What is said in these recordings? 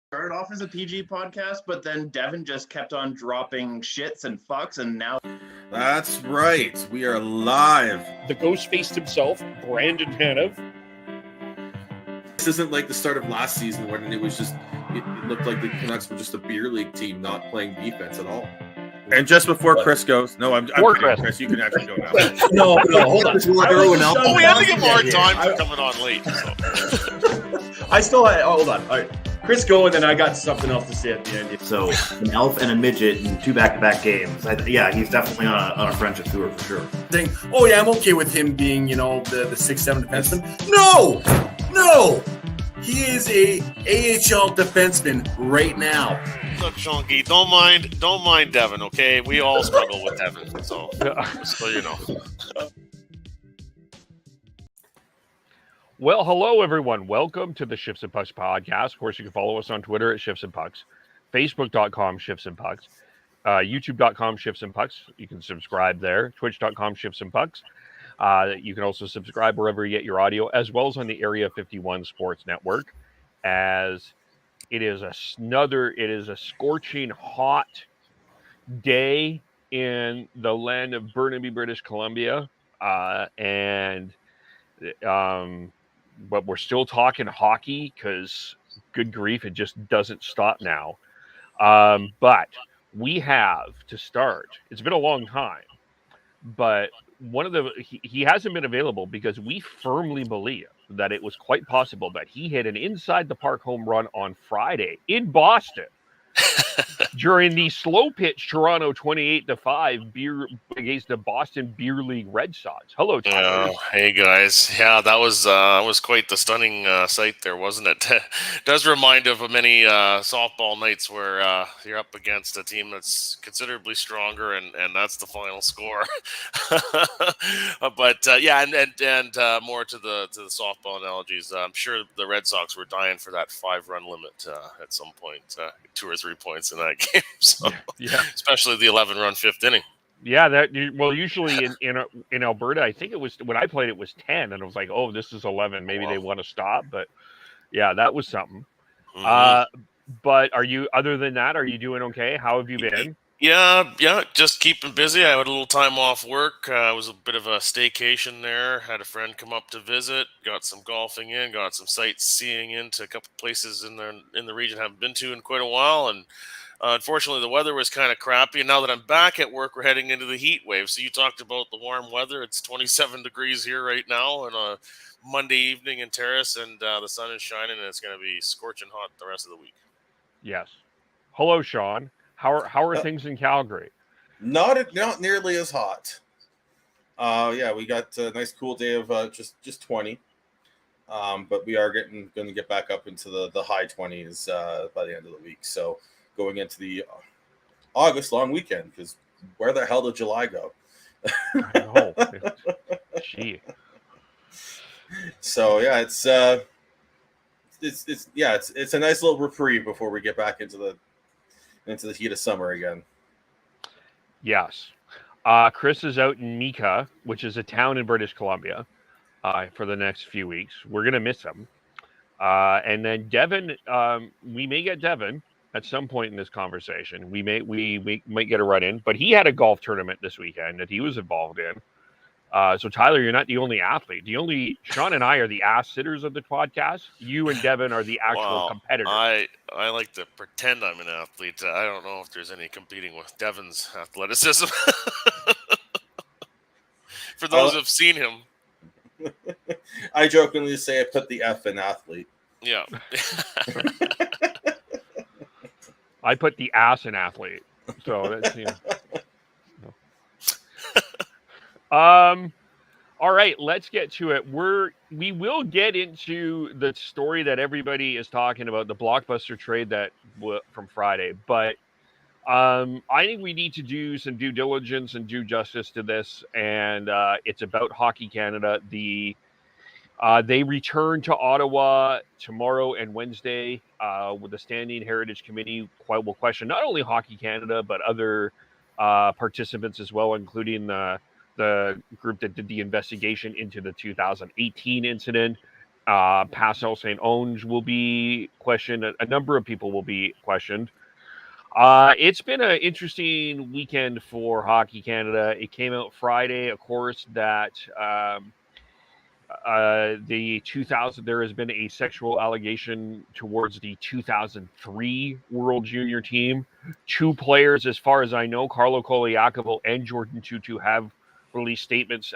Started off as a PG podcast, but then Devin just kept on dropping shits and fucks, and now... That's right. We are live. The ghost faced himself, Brandon Tanev. This isn't like the start of last season when it was just, it looked like the Canucks were just a beer league team not playing defense at all. And just before Chris goes, no, I'm kidding, Chris, you can actually go now. No, hold on. We had to give more time for coming on late. So. I still had, hold on. All right. Chris, go, and then I got something else to say at the end. So, an elf and a midget in 2 back-to-back games. He's definitely on a friendship tour for sure. Think, oh yeah, I'm okay with him being, the 6'7" defenseman. No, he is a AHL defenseman right now. Look, Shonky, don't mind Devin, okay? We all struggle with Devin, so you know. Well, hello, everyone. Welcome to the Shifts and Pucks podcast. Of course, you can follow us on Twitter at Shifts and Pucks, Facebook.com Shifts and Pucks, YouTube.com Shifts and Pucks. You can subscribe there, Twitch.com Shifts and Pucks. You can also subscribe wherever you get your audio, as well as on the Area 51 Sports Network, as it is a scorching hot day in the land of Burnaby, British Columbia, but we're still talking hockey because, good grief, it just doesn't stop now. But we have to start. It's been a long time, but he hasn't been available because we firmly believe that it was quite possible that he hit an inside the park home run on Friday in Boston during the slow pitch Toronto 28-5 beer against the Boston Beer League Red Sox. Hello, Tyler. Hey guys. Yeah, that was quite the stunning sight there, wasn't it? Does remind of many softball nights where you're up against a team that's considerably stronger, and that's the final score. But more to the softball analogies. I'm sure the Red Sox were dying for that 5-run limit at some point, 2 or 3 points in that game. So, yeah, especially the 11-run 5th inning. Yeah, usually in Alberta, I think it was when I played, it was 10, and I was like, oh, this is 11. Maybe they want to stop, but yeah, that was something. Mm-hmm. But other than that, are you doing okay? How have you been? Yeah, just keeping busy. I had a little time off work. It was a bit of a staycation there. Had a friend come up to visit. Got some golfing in. Got some sightseeing into a couple places in the region I haven't been to in quite a while. And unfortunately, the weather was kind of crappy. And now that I'm back at work, we're heading into the heat wave. So you talked about the warm weather. It's 27 degrees here right now on a Monday evening in Terrace, and the sun is shining, and it's going to be scorching hot the rest of the week. Yes. Hello, Sean. How are things in Calgary? Not nearly as hot. We got a nice cool day of just 20. But we are going to get back up into the high 20s by the end of the week. So going into the August long weekend, because where the hell did July go? I know. Gee. So yeah, it's a nice little reprieve before we get back into the heat of summer again. Yes. Chris is out in Mika, which is a town in British Columbia, for the next few weeks. We're going to miss him. And then Devin, we may get Devin at some point in this conversation. We might get a run in, but he had a golf tournament this weekend that he was involved in. So Tyler, you're not the only athlete. Sean and I are the ass sitters of the podcast. You and Devin are the actual competitors. I like to pretend I'm an athlete. I don't know if there's any competing with Devin's athleticism. For those who've seen him. I jokingly say I put the F in athlete. Yeah. I put the ass in athlete. So that's, all right, let's get to it. We will get into the story that everybody is talking about, the blockbuster trade from Friday, but I think we need to do some due diligence and due justice to this, and it's about Hockey Canada. They return to Ottawa tomorrow and Wednesday with the Standing Heritage Committee will question not only Hockey Canada, but other participants as well, including the group that did the investigation into the 2018 incident. Pascal St. Onge will be questioned. A number of people will be questioned. It's been an interesting weekend for Hockey Canada. It came out Friday, of course, that the 2000 there has been a sexual allegation towards the 2003 World Junior team. Two players, as far as I know, Carlo Koliakovo and Jordan Tutu, have released statements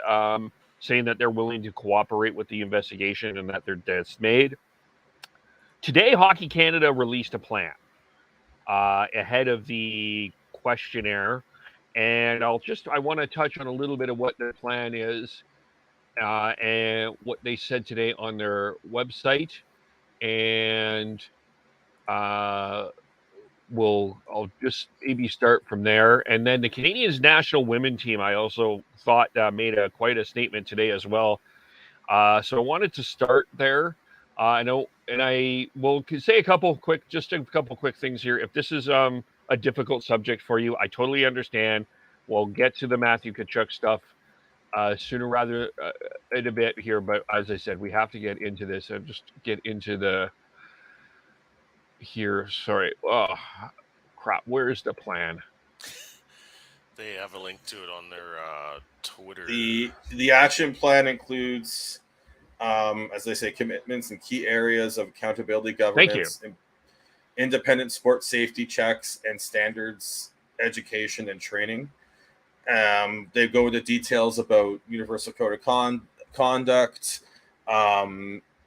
saying that they're willing to cooperate with the investigation and that they're dismayed. Today, Hockey Canada released a plan ahead of the questionnaire, and I want to touch on a little bit of what the plan is and what they said today on their website, and I'll just maybe start from there. And then the Canadians national women team, I also thought made quite a statement today as well. So I wanted to start there. I know, and I will say a couple quick things here. If this is a difficult subject for you, I totally understand. We'll get to the Matthew Tkachuk stuff sooner rather in a bit here. But as I said, we have to get into this and just get into the here. Sorry. Oh, crap. Where's the plan? They have a link to it on their Twitter. The action plan includes, as they say, commitments in key areas of accountability, governance, independent sport safety checks and standards, education and training. They go into details about universal code of conduct,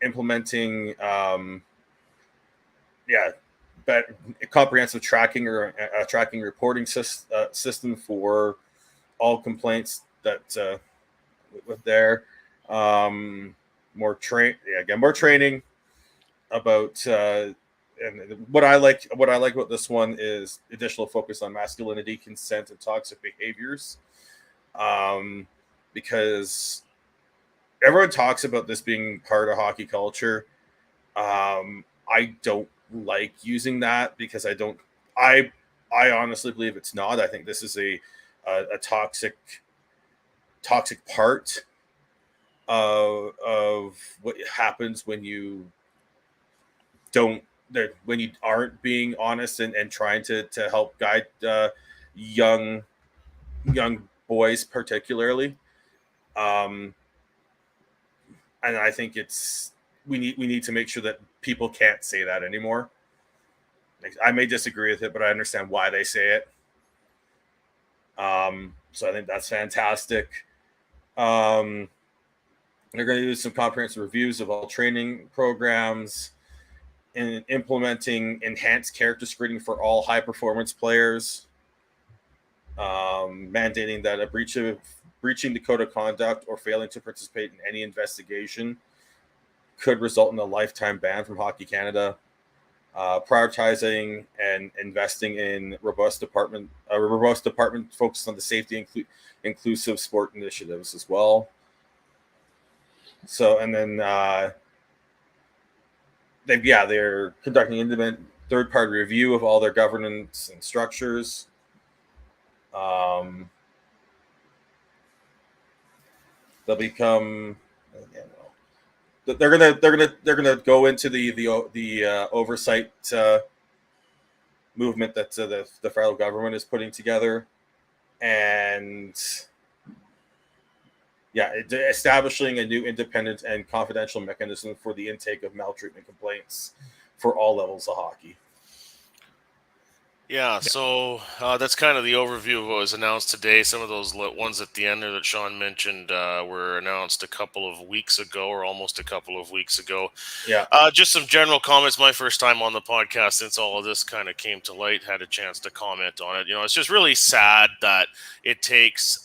implementing, comprehensive tracking or tracking reporting system for all complaints that with there. More training about. And what I like about this one is additional focus on masculinity, consent, and toxic behaviors, because everyone talks about this being part of hockey culture. I don't like using that because I honestly believe it's not. I think this is a toxic part of what happens when you aren't being honest and trying to help guide young boys particularly. And I think we need to make sure that people can't say that anymore. I may disagree with it, but I understand why they say it. So I think that's fantastic. They're going to do some comprehensive reviews of all training programs and implementing enhanced character screening for all high performance players, mandating that breaching the code of conduct or failing to participate in any investigation could result in a lifetime ban from Hockey Canada. Prioritizing and investing in robust department focused on the safety inclusive sport initiatives as well. So, and then they're conducting independent third-party review of all their governance and structures. They'll become. They're gonna go into the oversight movement that the federal government is putting together, and establishing a new independent and confidential mechanism for the intake of maltreatment complaints for all levels of hockey. Yeah, so that's kind of the overview of what was announced today. Some of those ones at the end there that Sean mentioned were announced a couple of weeks ago, or almost a couple of weeks ago. Yeah. Just some general comments. My first time on the podcast since all of this kind of came to light, had a chance to comment on it. It's just really sad that it takes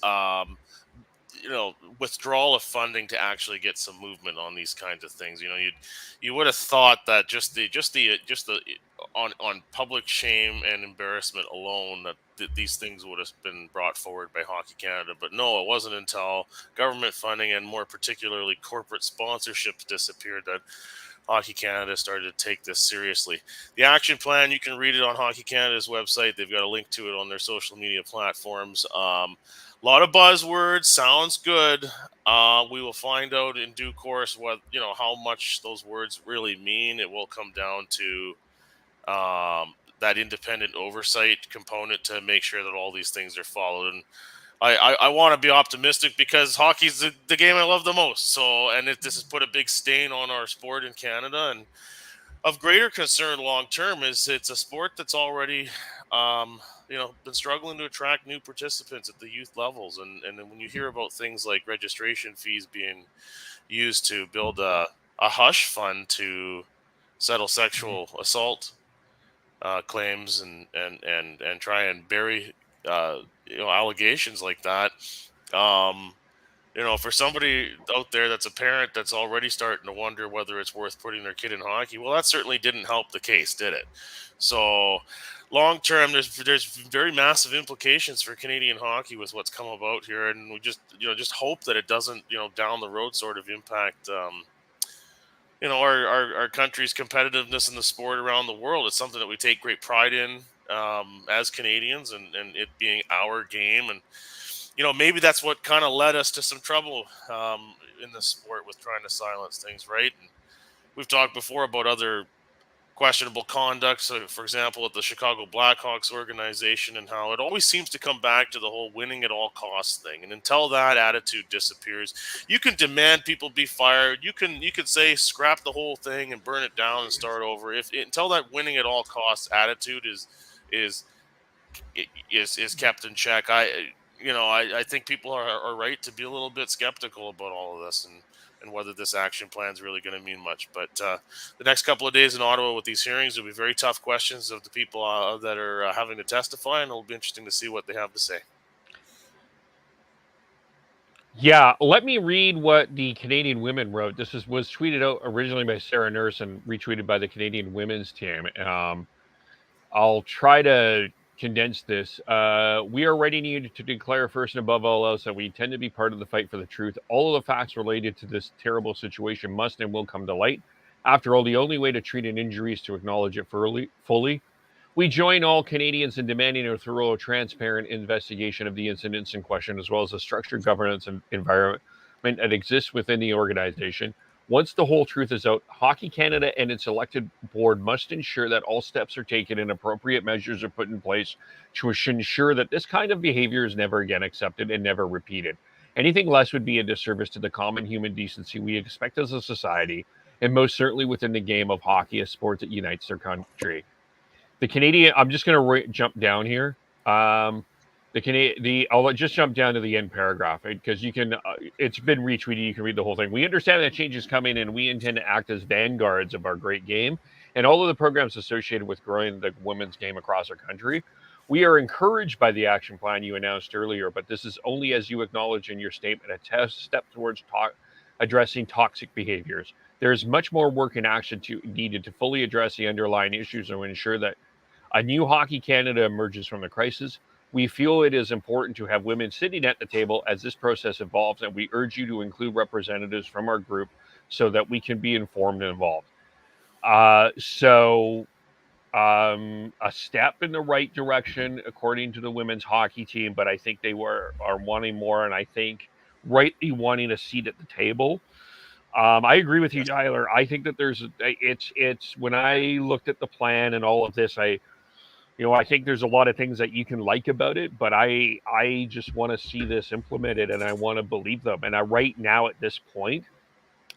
withdrawal of funding to actually get some movement on these kinds of things. You would have thought that just on public shame and embarrassment alone that these things would have been brought forward by Hockey Canada, but no, it wasn't until government funding and more particularly corporate sponsorships disappeared that Hockey Canada started to take this seriously. The action plan, you can read it on Hockey Canada's website. They've got a link to it on their social media platforms. a lot of buzzwords. Sounds good. We will find out in due course what how much those words really mean. It will come down to that independent oversight component to make sure that all these things are followed. And I want to be optimistic because hockey's the game I love the most. So, and this has put a big stain on our sport in Canada. And of greater concern long term is it's a sport that's already, been struggling to attract new participants at the youth levels. And then when you hear about things like registration fees being used to build a hush fund to settle sexual assault claims and try and bury allegations like that. Um, for somebody out there that's a parent that's already starting to wonder whether it's worth putting their kid in hockey, well, that certainly didn't help the case, did it? So, long term, there's very massive implications for Canadian hockey with what's come about here, and we just hope that it doesn't down the road sort of impact. Our country's competitiveness in the sport around the world. It's something that we take great pride in as Canadians, and it being our game. And maybe that's what kind of led us to some trouble in the sport with trying to silence things, right? And we've talked before about other questionable conduct. So, for example, at the Chicago Blackhawks organization, and how it always seems to come back to the whole winning at all costs thing. And until that attitude disappears, you can demand people be fired. You can say scrap the whole thing and burn it down and start over. Until that winning at all costs attitude is kept in check, I think people are right to be a little bit skeptical about all of this and whether this action plan is really going to mean much. But the next couple of days in Ottawa with these hearings will be very tough questions of the people that are having to testify, and it'll be interesting to see what they have to say. Yeah, let me read what the Canadian Women wrote. This was tweeted out originally by Sarah Nurse and retweeted by the Canadian Women's team. I'll try to condense this. We are writing you to declare first and above all else that we intend to be part of the fight for the truth. All of the facts related to this terrible situation must and will come to light. After all, the only way to treat an injury is to acknowledge it fully. We join all Canadians in demanding a thorough, transparent investigation of the incidents in question, as well as the structured governance and environment that exists within the organization. Once the whole truth is out, Hockey Canada and its elected board must ensure that all steps are taken and appropriate measures are put in place to ensure that this kind of behavior is never again accepted and never repeated. Anything less would be a disservice to the common human decency we expect as a society, and most certainly within the game of hockey, a sport that unites their country. The Canadian, I'm just going to jump down here. I'll just jump down to the end paragraph because you can. It's been retweeted. You can read the whole thing. We understand that change is coming, and we intend to act as vanguards of our great game and all of the programs associated with growing the women's game across our country. We are encouraged by the action plan you announced earlier, but this is only, as you acknowledge in your statement, a step towards addressing toxic behaviors. There is much more work and action needed to fully address the underlying issues and ensure that a new Hockey Canada emerges from the crisis. We feel it is important to have women sitting at the table as this process evolves, and we urge you to include representatives from our group so that we can be informed and involved. A step in the right direction, according to the women's hockey team, but I think they are wanting more, and I think rightly wanting a seat at the table. I agree with you, Tyler. I think that it's when I looked at the plan and all of this, I think there's a lot of things that you can like about it, but I just want to see this implemented and I want to believe them. And right now at this point,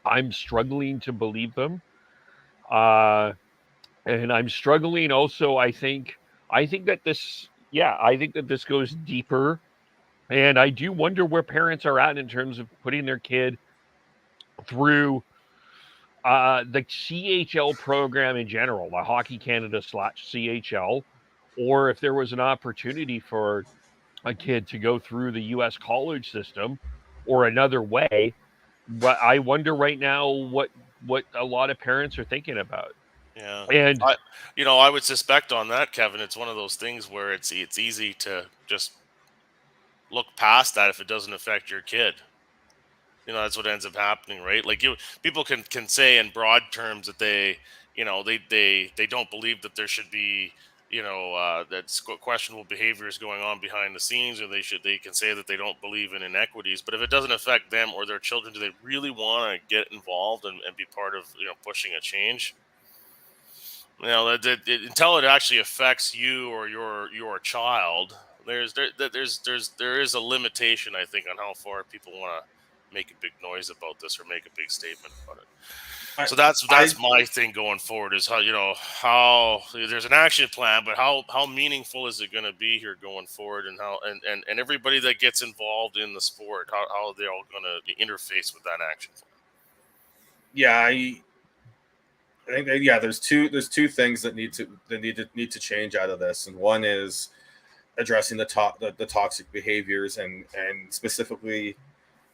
I'm struggling to believe them. And I'm struggling also, I think that this goes deeper. And I do wonder where parents are at in terms of putting their kid through the CHL program in general, the Hockey Canada /CHL, or if there was an opportunity for a kid to go through the U.S. college system or another way. But I wonder right now what a lot of parents are thinking about. Yeah, And I would suspect on that, Kevin, it's one of those things where it's easy to just look past that if it doesn't affect your kid. That's what ends up happening, right? Like people can say in broad terms that they don't believe that there should be that's questionable behaviors going on behind the scenes, or they can say that they don't believe in inequities. But if it doesn't affect them or their children, do they really want to get involved and be part of pushing a change? Until it actually affects you or your child, there is a limitation, I think, on how far people want to make a big noise about this or make a big statement about it. So that's my thing going forward, is how there's an action plan, but how meaningful is it going to be here going forward, and how and everybody that gets involved in the sport, how are they all going to interface with that action plan? Yeah, I think that, there's two things that need to change out of this, and one is addressing the toxic behaviors and specifically,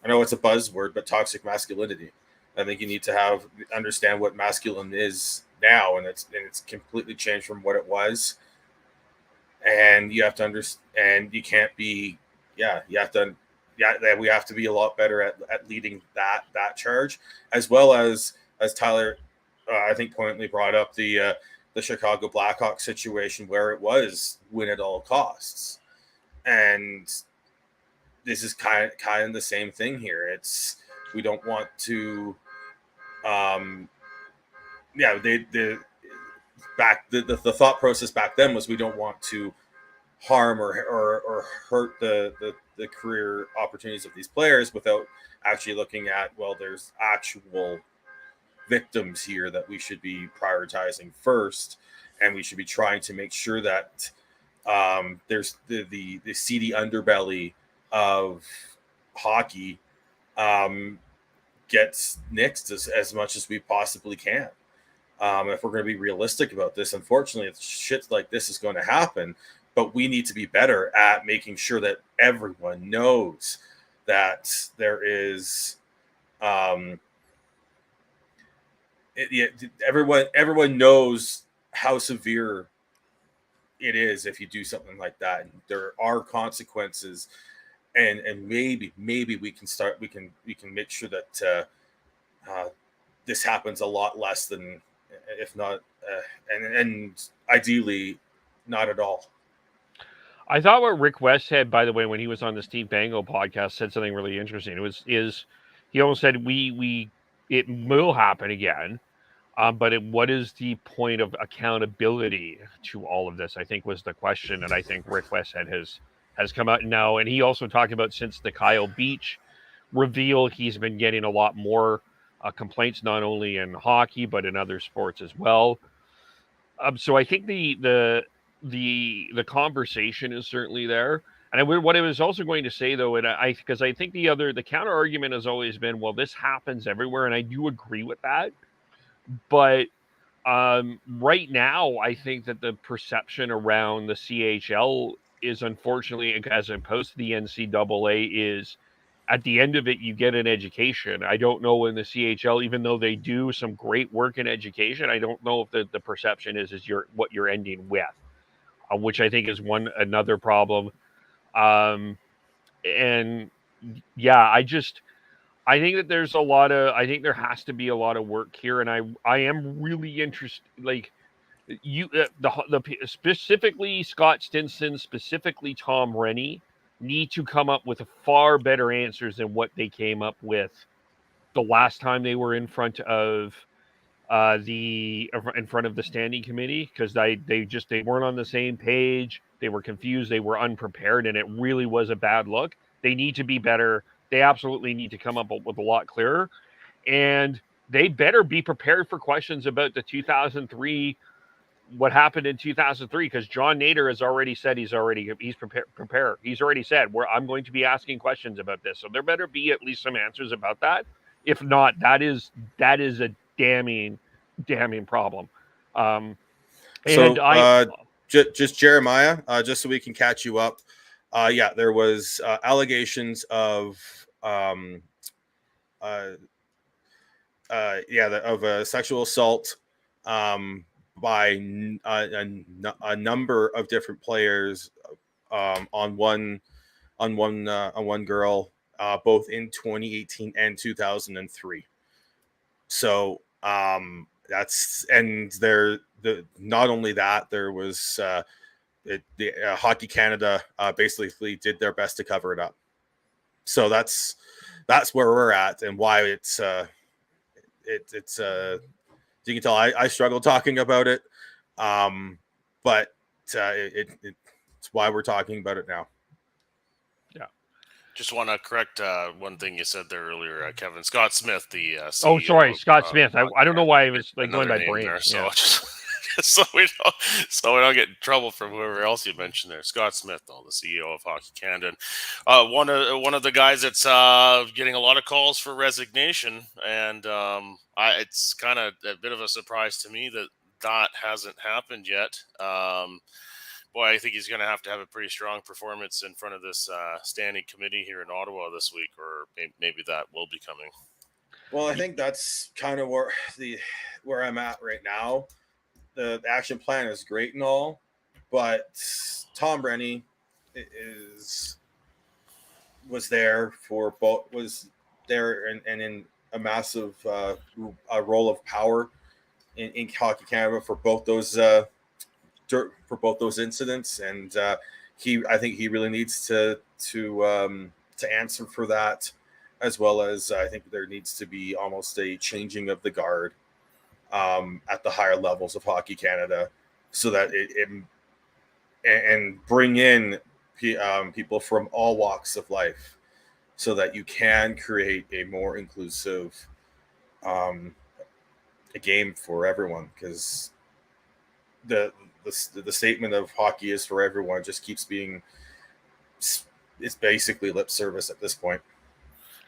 I know it's a buzzword, but toxic masculinity. I think you need to understand what masculine is now, and it's completely changed from what it was. And you have to understand, you can't be, we have to be a lot better at leading that charge, as well as Tyler, I think, pointedly brought up the Chicago Blackhawks situation, where it was win at all costs, and this is kind of the same thing here. It's, we don't want to, the thought process back then was, we don't want to harm or hurt the career opportunities of these players without actually looking at, well, there's actual victims here that we should be prioritizing first, and we should be trying to make sure that there's the seedy underbelly of hockey gets nixed as much as we possibly can. If we're going to be realistic about this, unfortunately, shit like this is going to happen, but we need to be better at making sure that everyone knows that there is everyone knows how severe it is if you do something like that. And there are consequences, and maybe we can make sure that this happens a lot less than, if not, and ideally not at all. I thought what Rick West said, by the way, when he was on the Steve Dangle podcast, said something really interesting. He almost said it will happen again, but what is the point of accountability to all of this, I think, was the question. And I think Rick West has come out now, and he also talked about, since the Kyle Beach reveal, he's been getting a lot more complaints, not only in hockey but in other sports as well. So I think the conversation is certainly there. And what I was also going to say, though, because I think the counter argument has always been, well, this happens everywhere, and I do agree with that. But right now, I think that the perception around the CHL is, unfortunately, as opposed to the NCAA, is, at the end of it, you get an education. I don't know in the CHL, even though they do some great work in education, I don't know if the perception is what you're ending with, which I think is another problem. And yeah, I think that I think there has to be a lot of work here, and I am really interested, like, specifically Scott Stinson, specifically Tom Rennie, need to come up with far better answers than what they came up with the last time they were in front of the standing committee, because they weren't on the same page. They were confused. They were unprepared, and it really was a bad look. They need to be better. They absolutely need to come up with a lot clearer, and they better be prepared for questions about the 2003, what happened in 2003, because John Nader has already said he's prepared. He's already said, I'm going to be asking questions about this. So there better be at least some answers about that. If not, that is a damning problem. Just Jeremiah, just so we can catch you up. There was allegations of sexual assault by a number of different players on one girl, both in 2018 and 2003. So not only that, there was Hockey Canada basically did their best to cover it up. So that's where we're at, and why it's you can tell I struggle talking about it, but it's why we're talking about it now. Just want to correct one thing you said there earlier, Kevin. Scott Smith, the CEO. Oh, sorry, Scott of, Smith. I don't know why I was like going another by name brain. there, so Yeah. just, so we don't get in trouble from whoever else you mentioned there. Scott Smith, though, the CEO of Hockey Canada, and, one of the guys that's getting a lot of calls for resignation, and it's kind of a bit of a surprise to me that hasn't happened yet. Boy, I think he's going to have a pretty strong performance in front of this standing committee here in Ottawa this week, or maybe that will be coming. Well, I think that's kind of where I'm at right now. The action plan is great and all, but Tom Rennie was there and in a massive role of power in Hockey Canada for both those incidents, and I think he really needs to answer for that, as well as I think there needs to be almost a changing of the guard at the higher levels of Hockey Canada, so that and bring in people from all walks of life, so that you can create a more inclusive a game for everyone, because the statement of hockey is for everyone just keeps being, it's basically lip service at this point.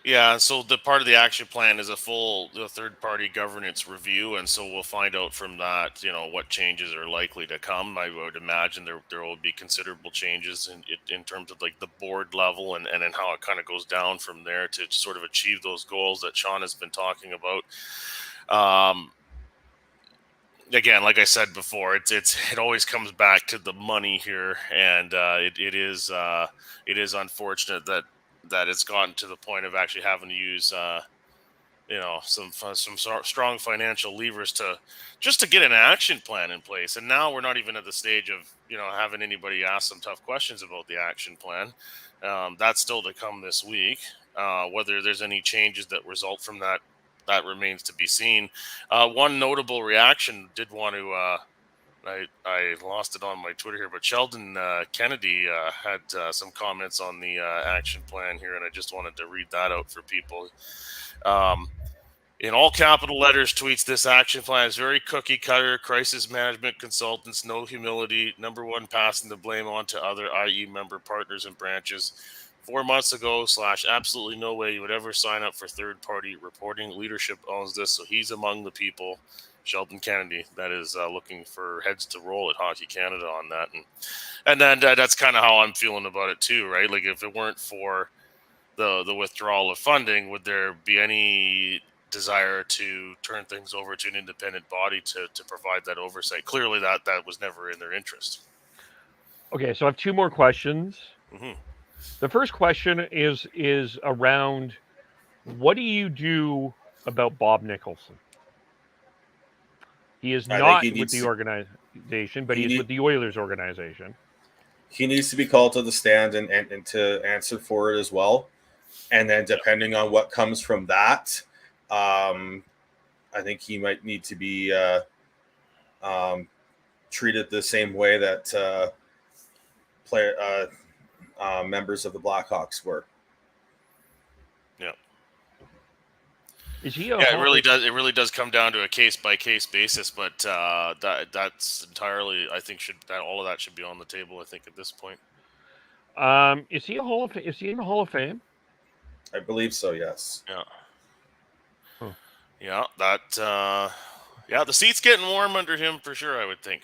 Yeah, so the part of the action plan is a full third-party governance review, and so we'll find out from that, what changes are likely to come. I would imagine there will be considerable changes in terms of like the board level and then how it kind of goes down from there to sort of achieve those goals that Sean has been talking about. Again, like I said before, it always comes back to the money here, and it is unfortunate that it's gotten to the point of actually having to use some strong financial levers to get an action plan in place. And now we're not even at the stage of having anybody ask some tough questions about the action plan. That's still to come this week. Whether there's any changes that result from that remains to be seen. One notable reaction did want to. I lost it on my Twitter here, but Sheldon Kennedy had some comments on the action plan here, and I just wanted to read that out for people. In all capital letters, tweets, "This action plan is very cookie cutter, crisis management consultants, no humility, number one, passing the blame on to other, i.e. member partners and branches. 4 months ago, absolutely no way you would ever sign up for third-party reporting. Leadership owns this, so he's among the people." Sheldon Kennedy, that is looking for heads to roll at Hockey Canada on that. And then that's kind of how I'm feeling about it too, right? Like if it weren't for the withdrawal of funding, would there be any desire to turn things over to an independent body to provide that oversight? Clearly that was never in their interest. Okay, so I have two more questions. Mm-hmm. The first question is around, what do you do about Bob Nicholson? He is not with the organization, but he's with the Oilers organization. He needs to be called to the stand and to answer for it as well. And then depending on what comes from that, I think he might need to be treated the same way that members of the Blackhawks were. Yeah. Is he? It really does come down to a case by case basis, but that's entirely, I think, all of that should be on the table, I think, at this point. Is he in the Hall of Fame? I believe so. Yes. Yeah. Huh. Yeah. The seat's getting warm under him for sure, I would think.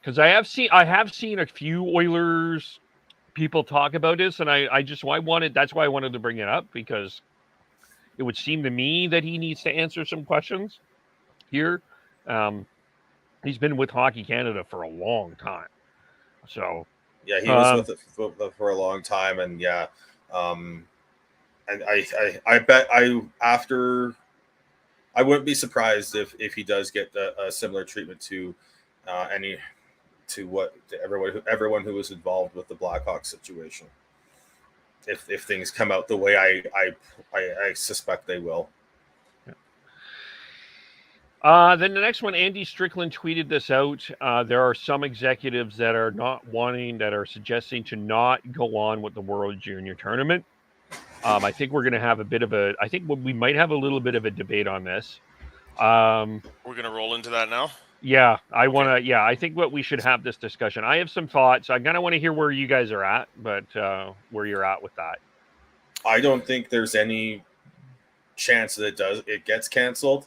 Because I have seen a few Oilers people talk about this, and that's why I wanted to bring it up, because it would seem to me that he needs to answer some questions here. He's been with Hockey Canada for a long time, so yeah, he was with it for a long time, and yeah, and I bet after I wouldn't be surprised if he does get a similar treatment to everyone who was involved with the Blackhawks situation. If things come out the way I suspect they will. Then the next one, Andy Strickland tweeted this out. There are some executives that are suggesting to not go on with the World Junior Tournament. I think we're going to have we might have a little bit of a debate on this. We're going to roll into that now. Yeah, I think we should have this discussion. I have some thoughts. I kind of want to hear where you guys are at, but where you're at with that. I don't think there's any chance that it gets canceled.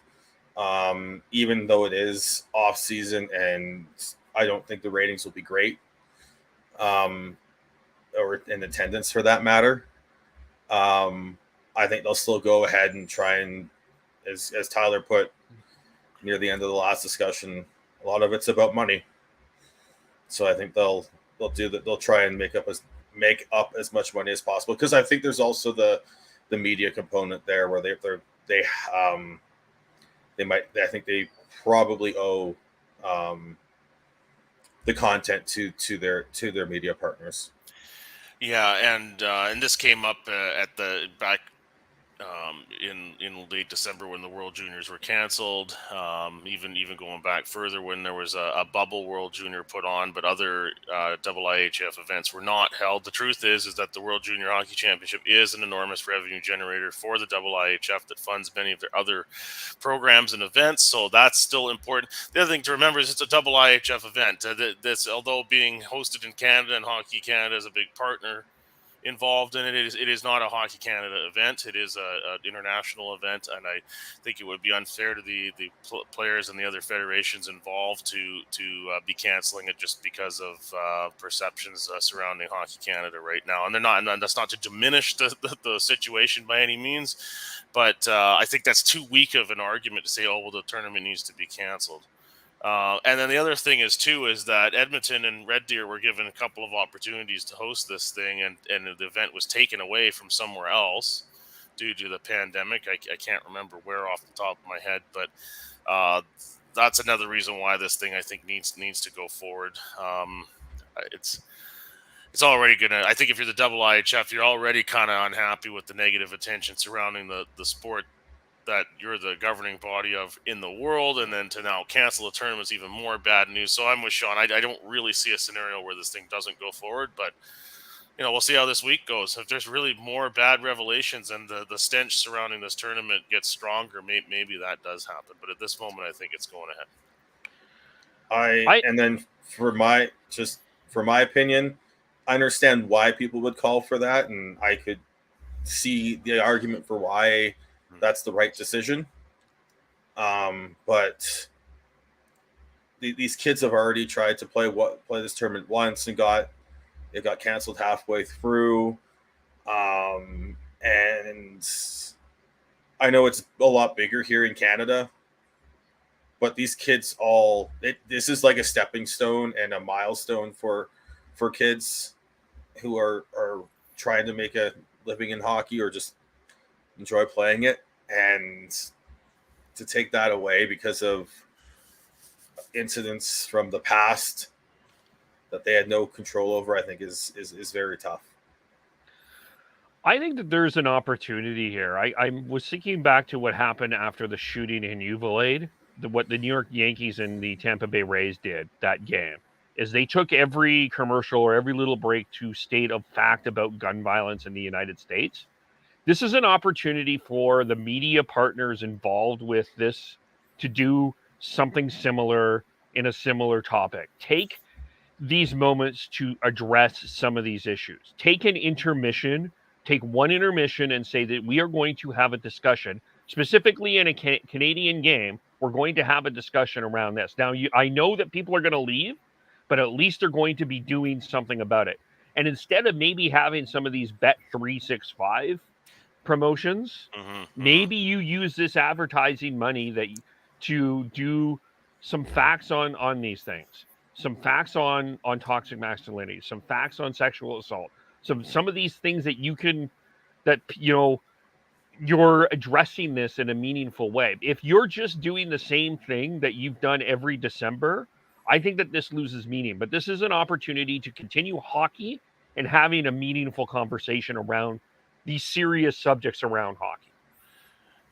Even though it is off season, and I don't think the ratings will be great, or in attendance for that matter. I think they'll still go ahead and try and, as Tyler put near the end of the last discussion, a lot of it's about money. So I think they'll do that. They'll try and make up as much money as possible, because I think there's also the media component there where they probably owe the content to their media partners. Yeah, and this came up at the back in late December when the World Juniors were canceled. Even going back further when there was a bubble World Junior put on, but other IIHF events were not held. The truth is that the World Junior Hockey Championship is an enormous revenue generator for the IIHF that funds many of their other programs and events. So that's still important. The other thing to remember is it's a IIHF event. This, although being hosted in Canada and Hockey Canada is a big partner involved in it. It is not a Hockey Canada event. It is an international event, and I think it would be unfair to the players and the other federations involved to be canceling it just because of perceptions surrounding Hockey Canada right now. And that's not to diminish the situation by any means, but I think that's too weak of an argument to say, oh, well, the tournament needs to be canceled. And then the other thing is that Edmonton and Red Deer were given a couple of opportunities to host this thing, and the event was taken away from somewhere else due to the pandemic. I can't remember where off the top of my head, but that's another reason why this thing I think needs to go forward. It's already gonna. I think if you're the IIHF, you're already kind of unhappy with the negative attention surrounding the sport that you're the governing body of in the world, and then to now cancel the tournament is even more bad news. So I'm with Sean. I don't really see a scenario where this thing doesn't go forward, but we'll see how this week goes. If there's really more bad revelations and the stench surrounding this tournament gets stronger, maybe that does happen. But at this moment, I think it's going ahead. And then for my opinion, I understand why people would call for that, and I could see the argument for why that's the right decision. But these kids have already tried to play this tournament once and it got canceled halfway through. And I know it's a lot bigger here in Canada, but these kids this is like a stepping stone and a milestone for kids who are trying to make a living in hockey or just enjoy playing it, and to take that away because of incidents from the past that they had no control over, I think is very tough. I think that there's an opportunity here. I was thinking back to what happened after the shooting in Uvalde, what the New York Yankees and the Tampa Bay Rays did that game, is they took every commercial or every little break to state a fact about gun violence in the United States. This is an opportunity for the media partners involved with this to do something similar in a similar topic. Take these moments to address some of these issues. Take one intermission and say that we are going to have a discussion, specifically in a Canadian game. We're going to have a discussion around this. Now, I know that people are going to leave, but at least they're going to be doing something about it. And instead of maybe having some of these Bet365 promotions, maybe you use this advertising money to do some facts on these things, some facts on toxic masculinity, some facts on sexual assault, some of these things that you're addressing this in a meaningful way. If you're just doing the same thing that you've done every December, I think that this loses meaning. But this is an opportunity to continue hockey and having a meaningful conversation around these serious subjects around hockey.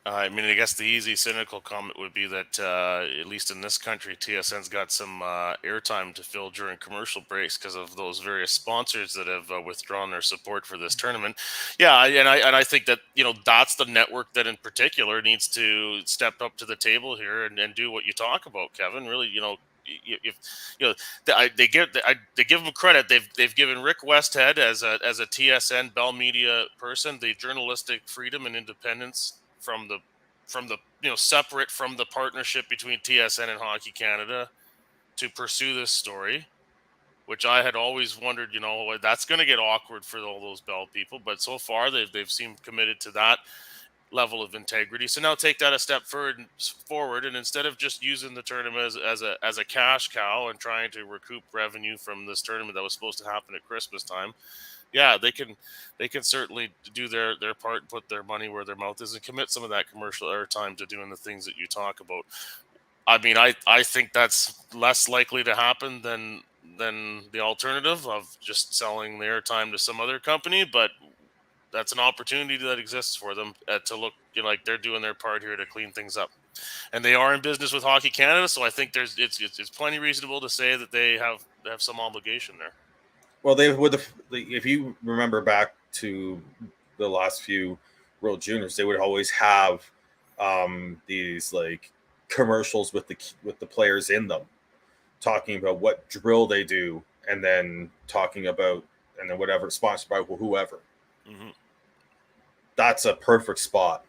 I mean, I guess the easy cynical comment would be that, at least in this country, TSN's got some airtime to fill during commercial breaks because of those various sponsors that have withdrawn their support for this tournament. Yeah, and I think that that's the network that in particular needs to step up to the table here and do what you talk about, Kevin. Really, if they give them credit. They've given Rick Westhead as a TSN Bell Media person the journalistic freedom and independence from the separate from the partnership between TSN and Hockey Canada to pursue this story, which I had always wondered, that's going to get awkward for all those Bell people, but so far they've seemed committed to that level of integrity. So now take that a step forward, and instead of just using the tournament as a cash cow and trying to recoup revenue from this tournament that was supposed to happen at Christmas time, yeah, they can certainly do their part and put their money where their mouth is and commit some of that commercial airtime to doing the things that you talk about. I mean, I think that's less likely to happen than the alternative of just selling the airtime to some other company, but that's an opportunity that exists for them to look like they're doing their part here to clean things up. And they are in business with Hockey Canada, so I think it's plenty reasonable to say that they have some obligation there. Well, they would have, if you remember back to the last few World Juniors, they would always have these like commercials with the players in them, talking about what drill they do, and then talking about whatever sponsored by whoever. Mm-hmm. That's a perfect spot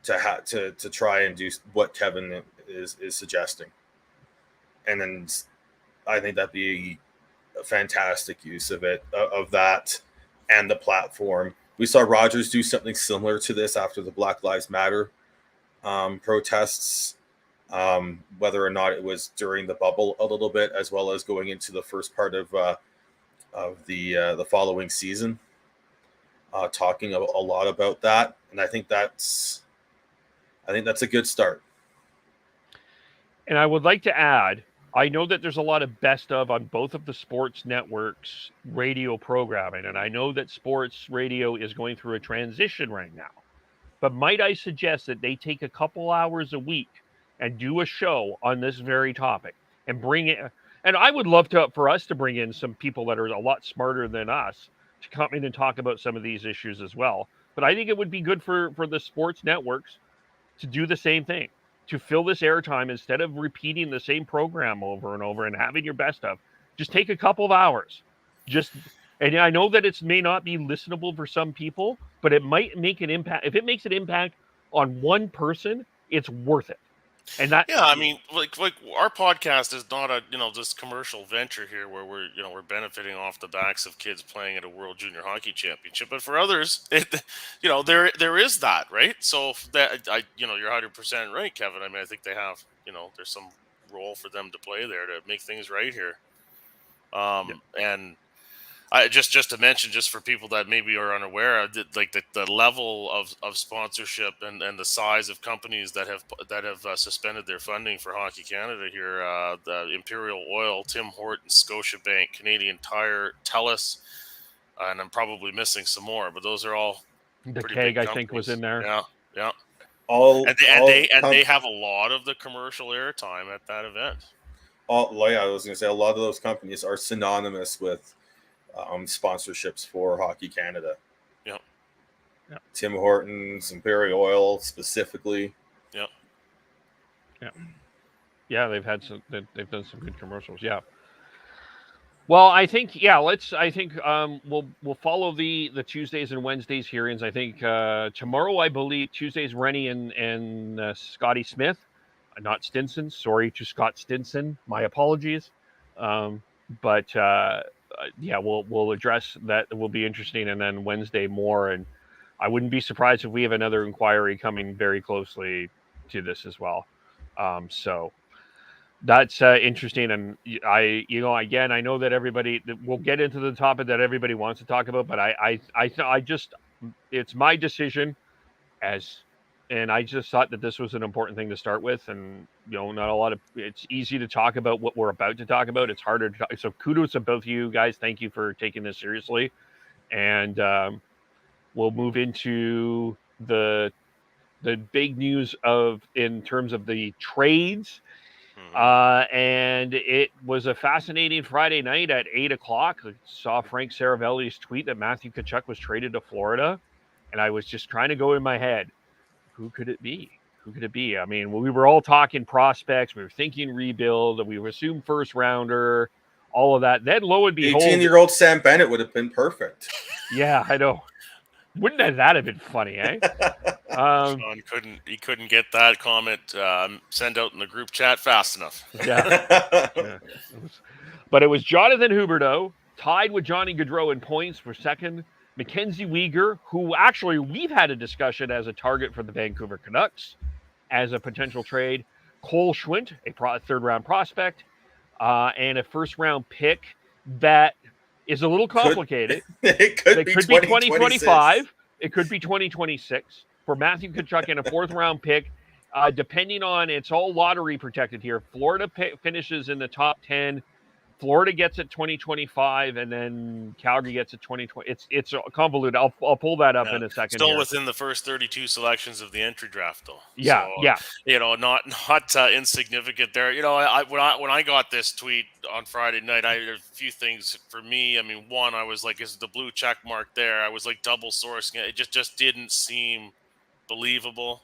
to try and do what Kevin is suggesting, and then I think that'd be a fantastic use of that and the platform. We saw Rogers do something similar to this after the Black Lives Matter protests, whether or not it was during the bubble a little bit, as well as going into the first part of the following season, talking a lot about that. And I think that's a good start. And I would like to add, I know that there's a lot of best of on both of the sports networks' radio programming, and I know that sports radio is going through a transition right now. But might I suggest that they take a couple hours a week and do a show on this very topic and bring it? And I would love for us to bring in some people that are a lot smarter than us to come in and talk about some of these issues as well. But I think it would be good for the sports networks to do the same thing, to fill this airtime instead of repeating the same program over and over and having your best of. Just take a couple of hours. And I know that it may not be listenable for some people, but it might make an impact. If it makes an impact on one person, it's worth it. And that, yeah, I mean, like our podcast is not a this commercial venture here where we're benefiting off the backs of kids playing at a World Junior Hockey Championship, but for others, there is that, right? So that you're 100% right, Kevin. I mean, I think they have there's some role for them to play there to make things right here, and. Just to mention, just for people that maybe are unaware, the level of sponsorship and the size of companies that have suspended their funding for Hockey Canada here, the Imperial Oil, Tim Hortons, Scotiabank, Canadian Tire, TELUS, and I'm probably missing some more, but those are all the pretty keg big I think was companies. in there. Yeah. They have a lot of the commercial airtime at that event. I was going to say a lot of those companies are synonymous with sponsorships for Hockey Canada. Yep. Tim Hortons, Imperial Oil specifically. Yep. Yeah, they've done some good commercials. Yeah. Well, I think we'll follow the Tuesdays and Wednesdays hearings. I think tomorrow, I believe Tuesday's Rennie and Scotty Smith, not Stinson. Sorry to Scott Stinson. My apologies. But we'll address that. It will be interesting, and then Wednesday more. And I wouldn't be surprised if we have another inquiry coming very closely to this as well. So that's interesting. And I know that everybody we'll get into the topic that everybody wants to talk about, but I just it's my decision. And I just thought that this was an important thing to start with. And, not a lot of, it's easy to talk about what we're about to talk about. It's harder to talk. So kudos to both of you guys. Thank you for taking this seriously. And we'll move into the big news in terms of the trades. And it was a fascinating Friday night at 8:00. I saw Frank Saravelli's tweet that Matthew Tkachuk was traded to Florida. And I was just trying to go in my head, who could it be? Who could it be? I mean, we were all talking prospects. We were thinking rebuild. We assumed first rounder, all of that. Then lo and behold, 18-year-old Sam Bennett would have been perfect. Yeah, I know. Wouldn't that have been funny, eh? Sean couldn't get that comment sent out in the group chat fast enough. Yeah. But it was Jonathan Huberdeau, tied with Johnny Gaudreau in points for second. Mackenzie Weegar, who actually we've had a discussion as a target for the Vancouver Canucks as a potential trade. Cole Schwint, a third-round prospect, and a first-round pick that is a little complicated. It could be 2025. It could be 2026 for Matthew Tkachuk and a fourth-round pick. Depending on, it's all lottery protected here. Florida finishes in the top 10. Florida gets it 2025, and then Calgary gets it 2020. It's convoluted. I'll pull that up in a second. Still here. Within the first 32 selections of the entry draft, though. Yeah, so, yeah. Not insignificant there. When I got this tweet on Friday night, I had a few things for me. I mean, one, I was like, is the blue check mark there? I was like double sourcing it. It just didn't seem believable.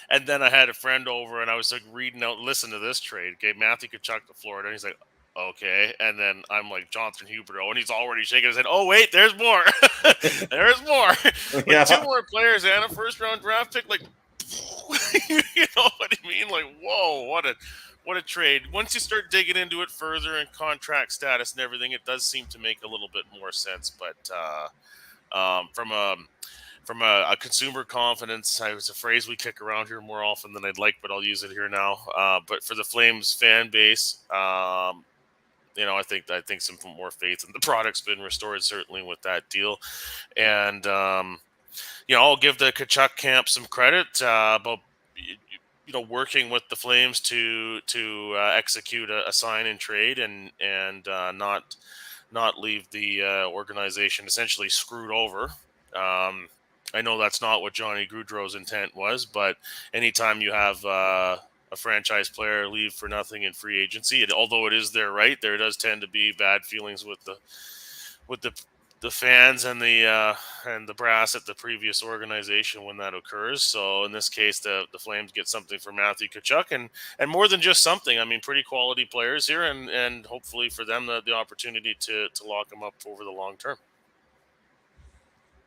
And then I had a friend over, and I was like reading out, listen to this trade. Okay, Matthew Tkachuk to Florida, and he's like, okay. And then I'm like, Jonathan Huberdeau, and he's already shaking his head. Oh, wait, there's more. There's more. Yeah. 2 more players and a first-round draft pick. Like, you know what I mean? Like, whoa, what a trade. Once you start digging into it further and contract status and everything, it does seem to make a little bit more sense. But from a consumer confidence, it's a phrase we kick around here more often than I'd like, but I'll use it here now. But for the Flames fan base, I think some more faith in the product's been restored, certainly with that deal. And, I'll give the Tkachuk camp some credit about, working with the Flames to execute a sign and trade and not leave the organization essentially screwed over. I know that's not what Johnny Gaudreau's intent was, but anytime you have a franchise player leave for nothing in free agency, although it is their right, there does tend to be bad feelings with the fans and the brass at the previous organization when that occurs. So in this case, the Flames get something for Matthew Tkachuk, and more than just something. I mean, pretty quality players here, and hopefully for them the opportunity to lock them up over the long term.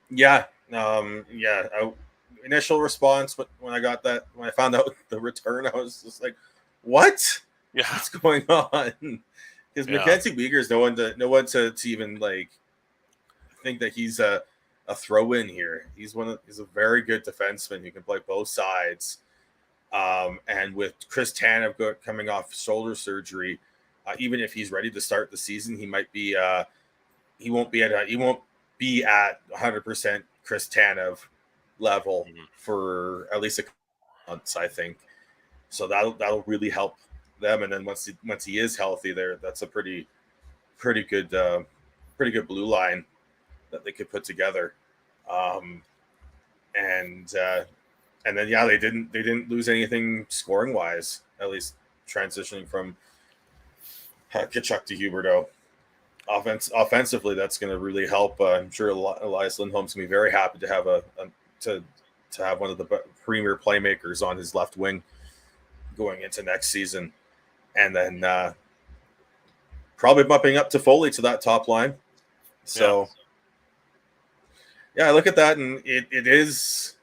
Yeah. Initial response when I found out the return, I was just like, "What? Yeah, what's going on?" Because Mackenzie Weegar is no one to even like think that he's a throw-in here. He's a very good defenseman who can play both sides. And with Chris Tanev coming off shoulder surgery, even if he's ready to start the season, he might be he won't be at 100% Chris Tanev level for at least a couple months, I think. So that'll really help them. And then once he is healthy, that's a pretty good blue line that they could put together. And then they didn't lose anything scoring wise, at least transitioning from Tkachuk to Huberdeau. Offensively, that's going to really help. I'm sure Elias Lindholm's going to be very happy to have to have one of the premier playmakers on his left wing going into next season, and then probably bumping up to Foley to that top line. So, I look at that, and it is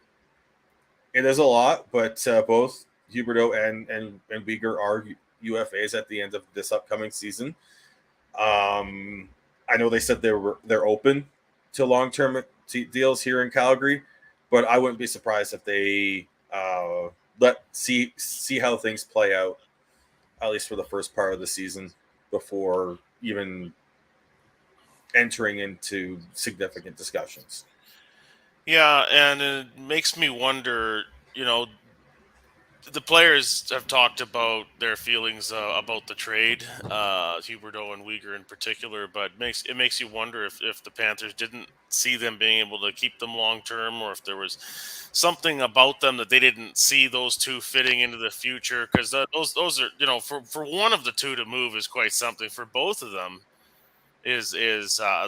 a lot. But both Huberdeau and Weegar are UFAs at the end of this upcoming season. I know they said they're open to long-term deals here in Calgary, but I wouldn't be surprised if they see how things play out, at least for the first part of the season, before even entering into significant discussions. Yeah, and it makes me wonder. The players have talked about their feelings about the trade, Huberdeau and Uyghur in particular. But it makes you wonder if the Panthers didn't see them being able to keep them long term, or if there was something about them that they didn't see those two fitting into the future. Because those are for one of the two to move is quite something. For both of them is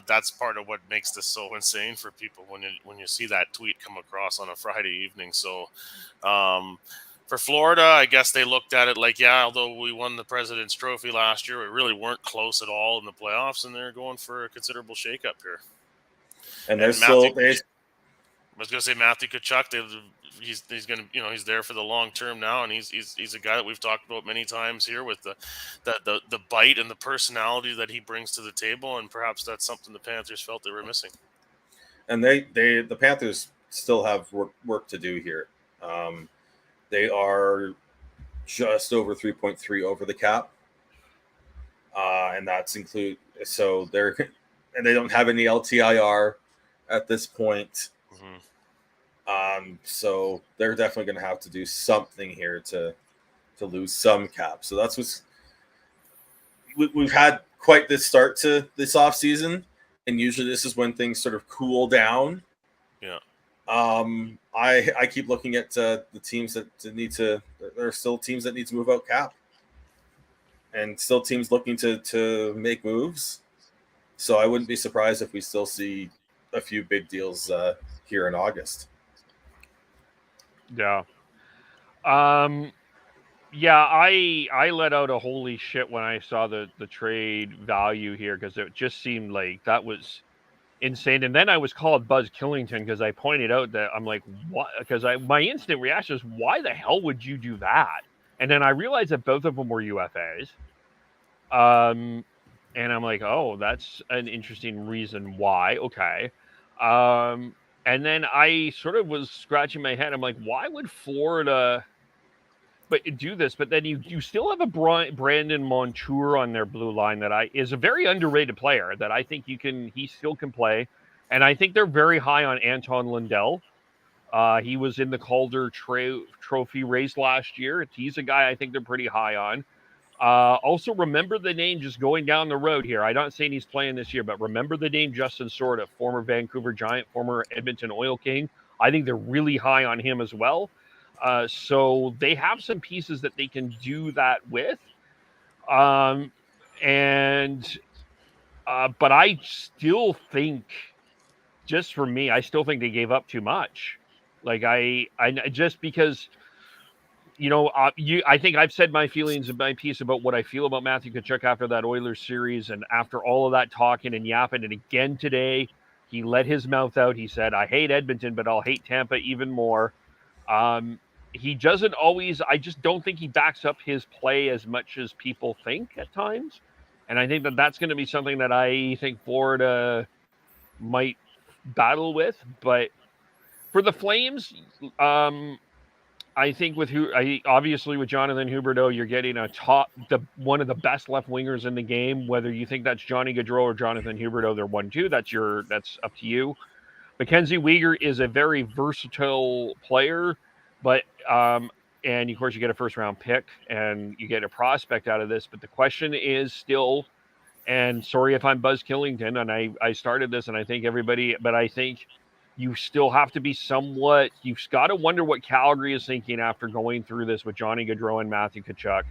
that's part of what makes this so insane for people when you see that tweet come across on a Friday evening. So for Florida, I guess they looked at it like, yeah, although we won the President's Trophy last year, we really weren't close at all in the playoffs, and they're going for a considerable shakeup here. And And I was going to say Matthew Tkachuk. He's going to he's there for the long term now, and he's a guy that we've talked about many times here with the bite and the personality that he brings to the table, and perhaps that's something the Panthers felt they were missing. And the Panthers still have work to do here. They are just over 3.3 over the cap, and that's they don't have any LTIR at this point. So they're definitely going to have to do something here to lose some cap. So that's we've had quite this start to this offseason, and usually this is when things sort of cool down. Yeah. I keep looking at the teams that need to. There are still teams that need to move out cap, and still teams looking to make moves. So I wouldn't be surprised if we still see a few big deals here in August. Yeah. Yeah, I let out a holy shit when I saw the trade value here, because it just seemed like that was insane. And then I was called Buzz Killington because I pointed out that I'm like, what? Because my instant reaction is, why the hell would you do that? And then I realized that both of them were UFAs. And I'm like, oh, that's an interesting reason why. Okay. And then I sort of was scratching my head. I'm like, why would Florida do this? But then you still have a Brandon Montour on their blue line that is a very underrated player that I think he still can play. And I think they're very high on Anton Lundell. He was in the Calder Trophy race last year. He's a guy I think they're pretty high on. Also, remember the name, just going down the road here. I'm not saying he's playing this year, but remember the name Justin Sorda, former Vancouver Giant, former Edmonton Oil King. I think they're really high on him as well. So they have some pieces that they can do that with. But I still think, just for me, I still think they gave up too much. Like I just because, I think I've said my feelings and my piece about what I feel about Matthew Tkachuk after that Oilers series, and after all of that talking and yapping, and again today, he let his mouth out. He said, "I hate Edmonton, but I'll hate Tampa even more." He doesn't always. I just don't think he backs up his play as much as people think at times, and I think that's going to be something that I think Florida might battle with. But for the Flames, I think obviously with Jonathan Huberdeau, you're getting one of the best left wingers in the game. Whether you think that's Johnny Gaudreau or Jonathan Huberdeau, they're 1-2. That's up to you. Mackenzie Weegar is a very versatile player, but and of course you get a first round pick and you get a prospect out of this. But the question is still, and sorry if I'm Buzz Killington, and I started this, and I think everybody, but I think you still have to be somewhat, you've got to wonder what Calgary is thinking after going through this with Johnny Gaudreau and Matthew Tkachuk,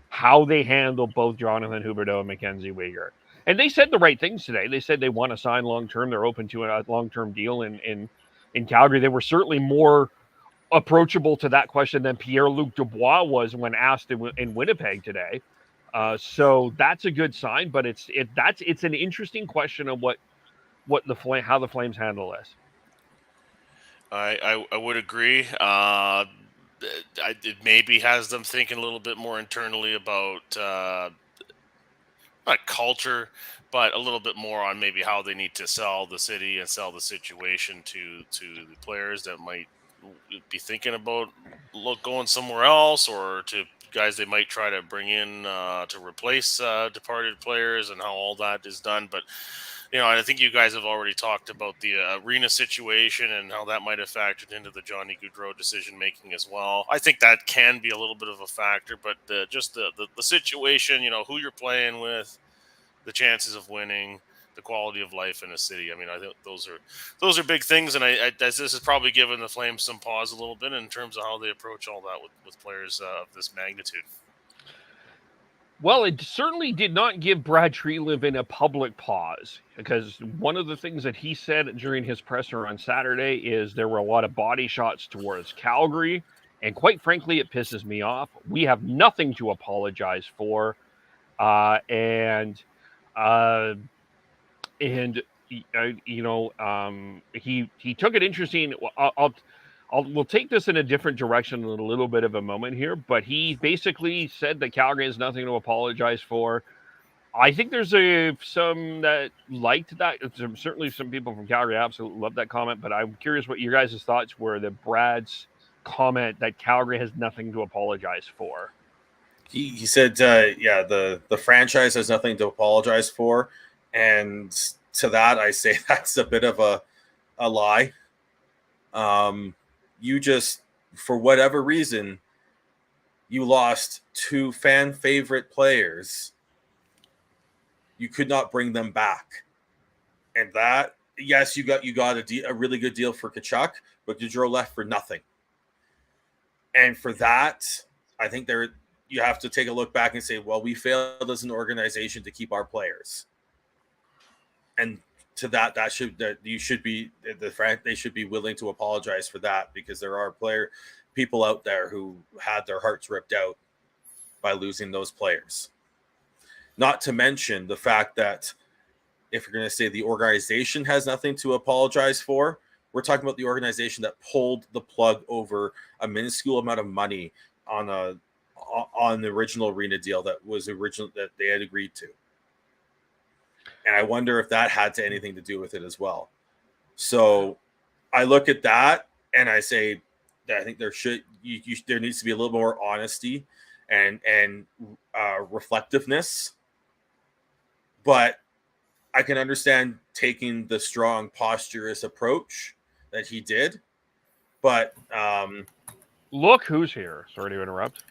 how they handle both Jonathan Huberdeau and Mackenzie Weegar. And they said the right things today. They said they want to sign long-term. They're open to a long-term deal in Calgary. They were certainly more approachable to that question than Pierre-Luc Dubois was when asked in Winnipeg today. So that's a good sign, but it's an interesting question of how the Flames handle this. I would agree. It maybe has them thinking a little bit more internally about not culture, but a little bit more on maybe how they need to sell the city and sell the situation to the players that might be thinking about going somewhere else, or to guys they might try to bring in to replace departed players and how all that is done. But I think you guys have already talked about the arena situation and how that might have factored into the Johnny Gaudreau decision making as well. I think that can be a little bit of a factor, but just the situation, who you're playing with, the chances of winning, the quality of life in a city. I mean, I think those are big things, and this has probably given the Flames some pause a little bit in terms of how they approach all that with players of this magnitude. Well, it certainly did not give Brad Treliving a public pause, because one of the things that he said during his presser on Saturday is there were a lot of body shots towards Calgary, and quite frankly, it pisses me off. We have nothing to apologize for, he took it interesting. We'll take this in a different direction in a little bit of a moment here, but he basically said that Calgary has nothing to apologize for. I think there's some that liked that. Certainly some people from Calgary absolutely loved that comment, but I'm curious what your guys' thoughts were that Brad's comment that Calgary has nothing to apologize for. He said, the franchise has nothing to apologize for. And to that, I say that's a bit of a lie. You just, for whatever reason, you lost 2 fan favorite players. You could not bring them back. And that, yes, you got a really good deal for Tkachuk, but Gaudreau left for nothing. And for that, I think you have to take a look back and say, well, we failed as an organization to keep our players. And to that, they should be willing to apologize for that, because there are people out there who had their hearts ripped out by losing those players. Not to mention the fact that if you're going to say the organization has nothing to apologize for, we're talking about the organization that pulled the plug over a minuscule amount of money on the original arena deal that they had agreed to. And I wonder if that had anything to do with it as well. So I look at that and I say that I think there needs to be a little more honesty and reflectiveness. But I can understand taking the strong posturous approach that he did. But look who's here. Sorry to interrupt.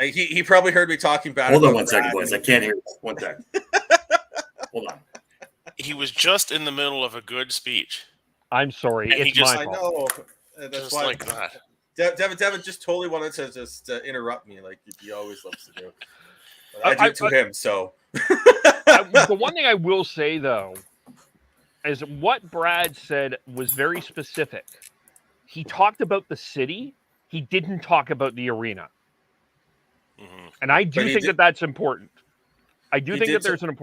He probably heard me talking bad. Hold on 1 second, boys. I can't hear you. 1 second. Hold on. He was just in the middle of a good speech. I'm sorry. And it's my fault. I know. That's Just why like that. Devin just totally wanted to just interrupt me, like he always loves to do. But I do to him. So the one thing I will say though is what Brad said was very specific. He talked about the city. He didn't talk about the arena. Mm-hmm. And I do think that that's important. I do think that there's an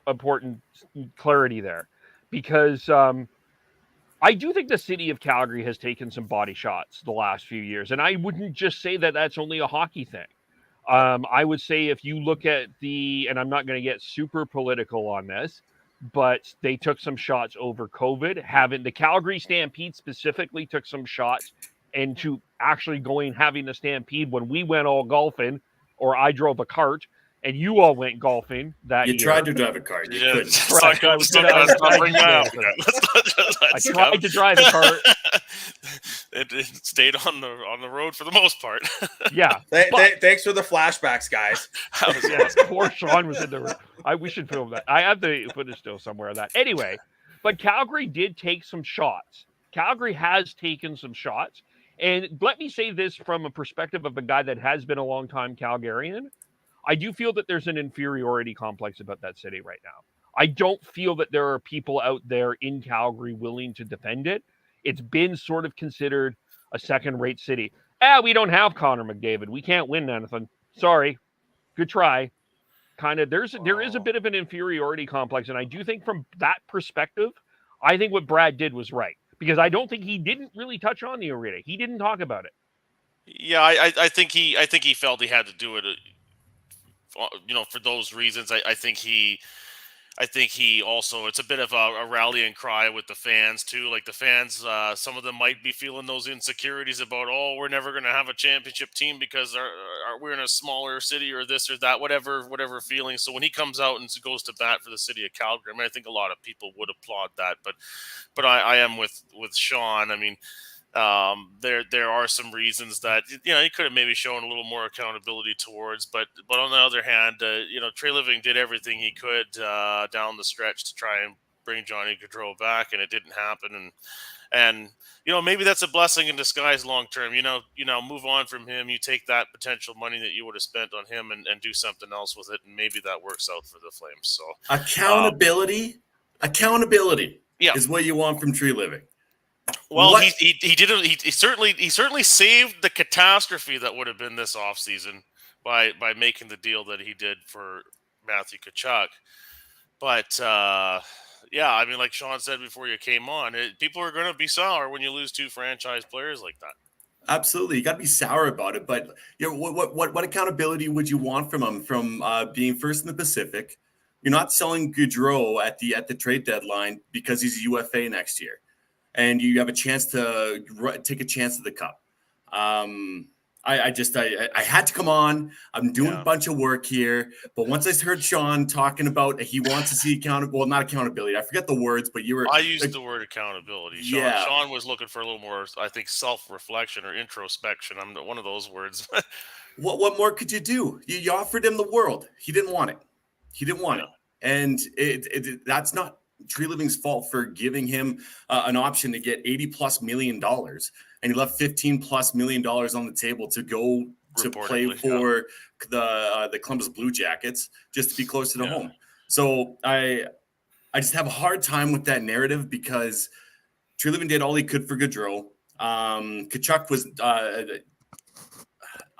important clarity there, because I do think the city of Calgary has taken some body shots the last few years. And I wouldn't just say that that's only a hockey thing. I would say if you look at and I'm not going to get super political on this, but they took some shots over COVID. The Calgary Stampede specifically took some shots into actually having a stampede when we went all golfing, or I drove a cart and you all went golfing that year. You tried to drive a cart. You couldn't. I tried to drive a cart. It stayed on the road for the most part. Yeah. Thanks for the flashbacks, guys. Poor Sean was in the room. We should film that. I have the footage still somewhere of that. Anyway, but Calgary did take some shots. Calgary has taken some shots. And let me say this from a perspective of a guy that has been a long time Calgarian. I do feel that there's an inferiority complex about that city right now. I don't feel that there are people out there in Calgary willing to defend it. It's been sort of considered a second-rate city. We don't have Connor McDavid. We can't win anything. Sorry. Good try. There is a bit of an inferiority complex. And I do think from that perspective, I think what Brad did was right. Because I don't think he didn't really touch on the arena. He didn't talk about it. Yeah, I think he felt he had to do it. For those reasons, I think he I think he also, it's a bit of a rallying cry with the fans too. Like the fans, some of them might be feeling those insecurities about, oh, we're never going to have a championship team because we're in a smaller city or this or that, whatever feeling. So when he comes out and goes to bat for the city of Calgary, I mean, I think a lot of people would applaud that. But I am with Sean. I mean, there are some reasons that he could have maybe shown a little more accountability towards, but on the other hand, Trey Living did everything he could down the stretch to try and bring Johnny Gaudreau back, and it didn't happen. And maybe that's a blessing in disguise long term. Move on from him. You take that potential money that you would have spent on him and do something else with it, and maybe that works out for the Flames. So accountability yeah, is what you want from Tree Living. Well, he did. He certainly saved the catastrophe that would have been this offseason by making the deal that he did for Matthew Tkachuk. But yeah, I mean, like Sean said before you came on, people are going to be sour when you lose 2 franchise players like that. Absolutely, you got to be sour about it. But what accountability would you want from him from being first in the Pacific? You're not selling Gaudreau at the trade deadline because he's a UFA next year. And you have a chance to take a chance at the cup. I had to come on. I'm doing a bunch of work here. But once I heard Sean talking about he wants to see not accountability. I forget the words, but I used the word accountability. Sean was looking for a little more, I think, self-reflection or introspection. I'm one of those words. What more could you do? You offered him the world. He didn't want it. And that's not Tree Living's fault for giving him an option to get $80+ million, and he left $15+ million on the table to go to play for the Columbus Blue Jackets just to be closer to home. So I just have a hard time with that narrative because Tree Living did all he could for Gaudreau. Tkachuk was, I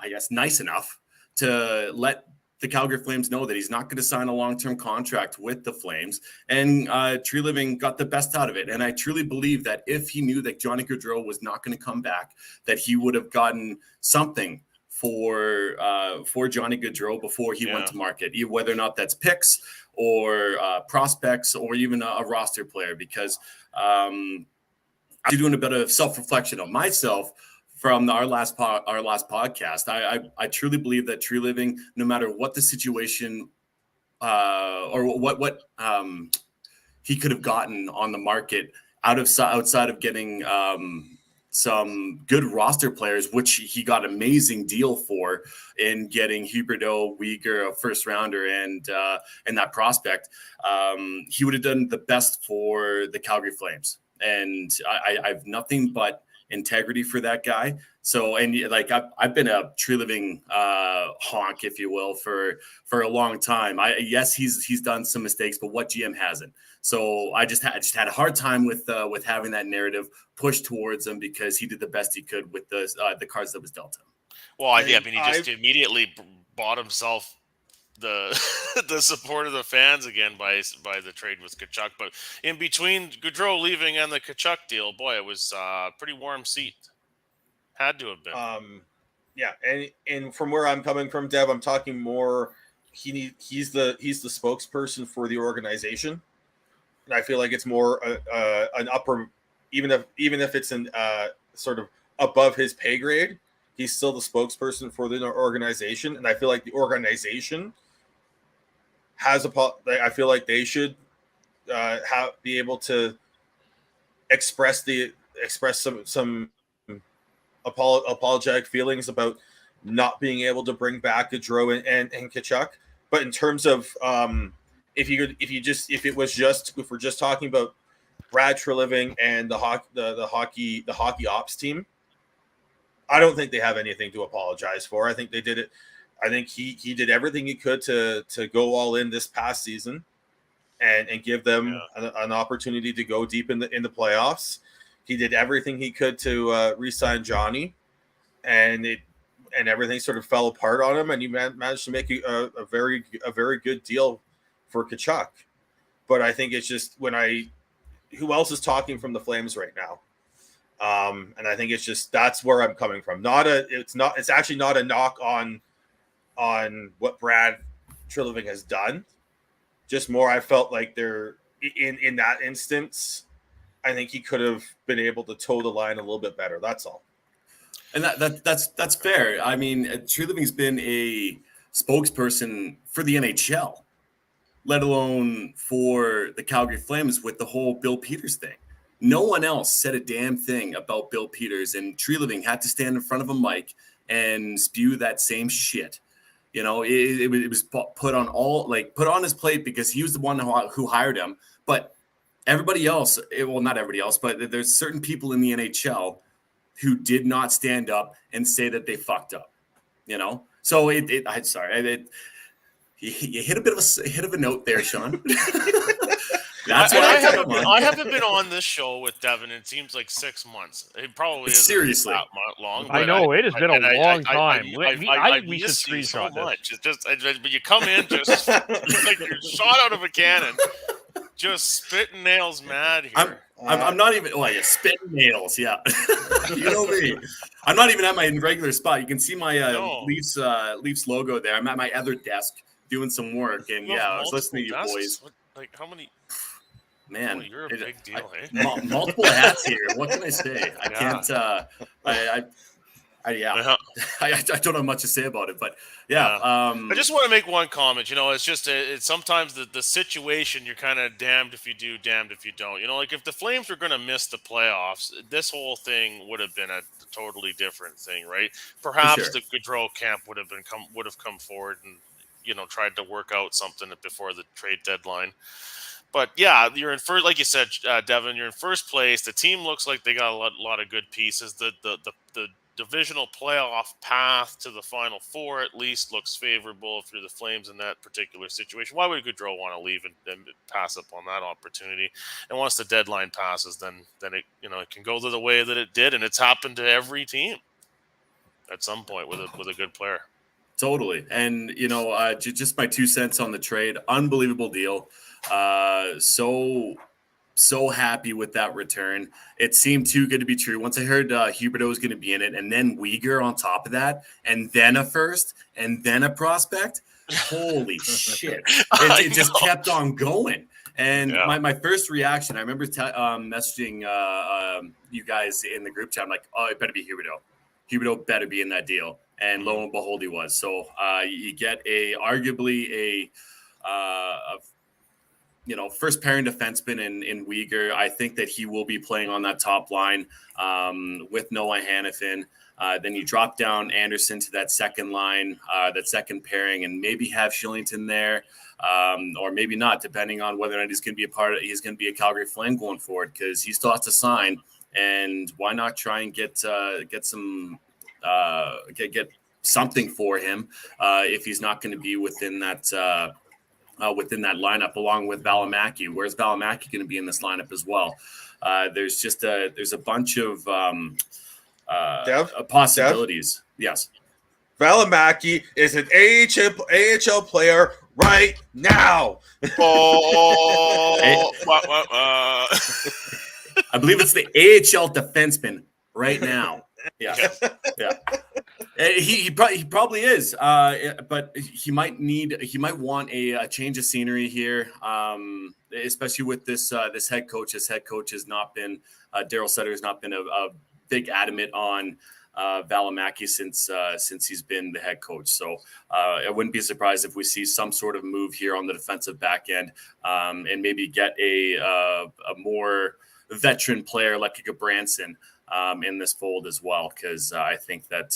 guess, nice enough to let the Calgary Flames know that he's not going to sign a long-term contract with the Flames, and Tree Living got the best out of it. And I truly believe that if he knew that Johnny Gaudreau was not going to come back, that he would have gotten something for Johnny Gaudreau before he went to market, whether or not that's picks or prospects or even a roster player. Because I'm doing a bit of self-reflection on myself from our last podcast. I truly believe that Tree Living, no matter what the situation or what he could have gotten on the market outside of getting some good roster players, which he got an amazing deal for in getting Huberdeau, Weegar, a first rounder, and that prospect, he would have done the best for the Calgary Flames. And I have nothing but integrity for that guy. So, and like I've been a Tree Living honk, if you will, for a long time. Yes, he's done some mistakes, but what GM hasn't? So I just had a hard time with having that narrative pushed towards him because he did the best he could with the cards that was dealt him. Well, I mean, he just immediately bought himself the support of the fans again by the trade with Tkachuk. But in between Gaudreau leaving and the Tkachuk deal, boy, it was a pretty warm seat. Had to have been. Yeah, and from where I'm coming from, Dev, I'm talking more. He's the spokesperson for the organization, and I feel like it's more an upper, even if it's an sort of above his pay grade. He's still the spokesperson for the organization, and I feel like the organization has I feel like they should be able to express some apologetic feelings about not being able to bring back Gaudreau and Tkachuk. But in terms of if we're just talking about Brad Treliving and the hockey ops team, I don't think they have anything to apologize for. I think they did it. I think he did everything he could to go all in this past season and give them an opportunity to go deep in the playoffs. He did everything he could to re-sign Johnny, and everything sort of fell apart on him, and he managed to make a very good deal for Tkachuk. But I think it's just who else is talking from the Flames right now? And I think it's just that's where I'm coming from. It's actually not a knock on what Brad Treliving has done. just more. I felt like they're in that instance. I think he could have been able to toe the line a little bit better. That's all. And that's fair. I mean, True Living's been a spokesperson for the NHL, let alone for the Calgary Flames with the whole Bill Peters thing. No one else said a damn thing about Bill Peters, and Tree Living had to stand in front of a mic and spew that same shit. You know, it was put on his plate because he was the one who hired him. But everybody else, well, not everybody else, but there's certain people in the NHL who did not stand up and say that they fucked up. You know, so I'm sorry, you hit a bit of a note there, Sean. That's what I haven't been on this show with Devin. It seems like 6 months. It probably isn't seriously that long. I know it has been a long time. I We should miss you so screenshot this. much. It's just, but you come in just like you're shot out of a cannon, just spitting nails mad here. I'm not even spitting nails. Yeah, you know me. I'm not even at my regular spot. You can see my Leafs logo there. I'm at my other desk doing some work, and I was listening to you boys. Like how many? Man, you're a big deal, hey? Multiple hats here. What can I say? I can't. I don't have much to say about it, but I just want to make one comment. You know, it's just it's sometimes the situation you're kind of damned if you do, damned if you don't. You know, like if the Flames were going to miss the playoffs, this whole thing would have been a totally different thing, right? Perhaps the Gaudreau camp would have come forward and tried to work out something before the trade deadline. But yeah, you're in first, like you said, Devin. You're in first place. The team looks like they got a lot of good pieces. The divisional playoff path to the Final Four at least looks favorable if you're the Flames in that particular situation. Why would Gaudreau want to leave and pass up on that opportunity? And once the deadline passes, then it it can go the way that it did, and it's happened to every team at some point with a good player. Totally, and just my 2 cents on the trade. Unbelievable deal. So happy with that return. It seemed too good to be true. Once I heard Huberdeau was going to be in it, and then Weegar on top of that, and then a first, and then a prospect. Holy shit! It just kept on going. And my first reaction, I remember messaging you guys in the group chat. I'm like, oh, it better be Huberdeau. Huberdeau better be in that deal. And lo and behold, he was. So you get arguably first pairing defenseman in Weegar. I think that he will be playing on that top line with Noah Hannafin. Then you drop down Anderson to that second line, that second pairing, and maybe have Shillington there, or maybe not, depending on whether or not he's going to be a Calgary Flame going forward, because he still has to sign. And why not try and get some something for him if he's not going to be within that lineup, along with Valimaki. Where's Valimaki going to be in this lineup as well? There's a bunch of possibilities. Dev? Yes. Valimaki is an AHL player right now. I believe it's the AHL defenseman right now. Yeah. He probably is, but he might want a change of scenery here, especially with this head coach. His head coach has not been Daryl Sutter has not been a big adamant on Valimaki since he's been the head coach. So I wouldn't be surprised if we see some sort of move here on the defensive back end, and maybe get a more veteran player like a Branson in this fold as well, because I think that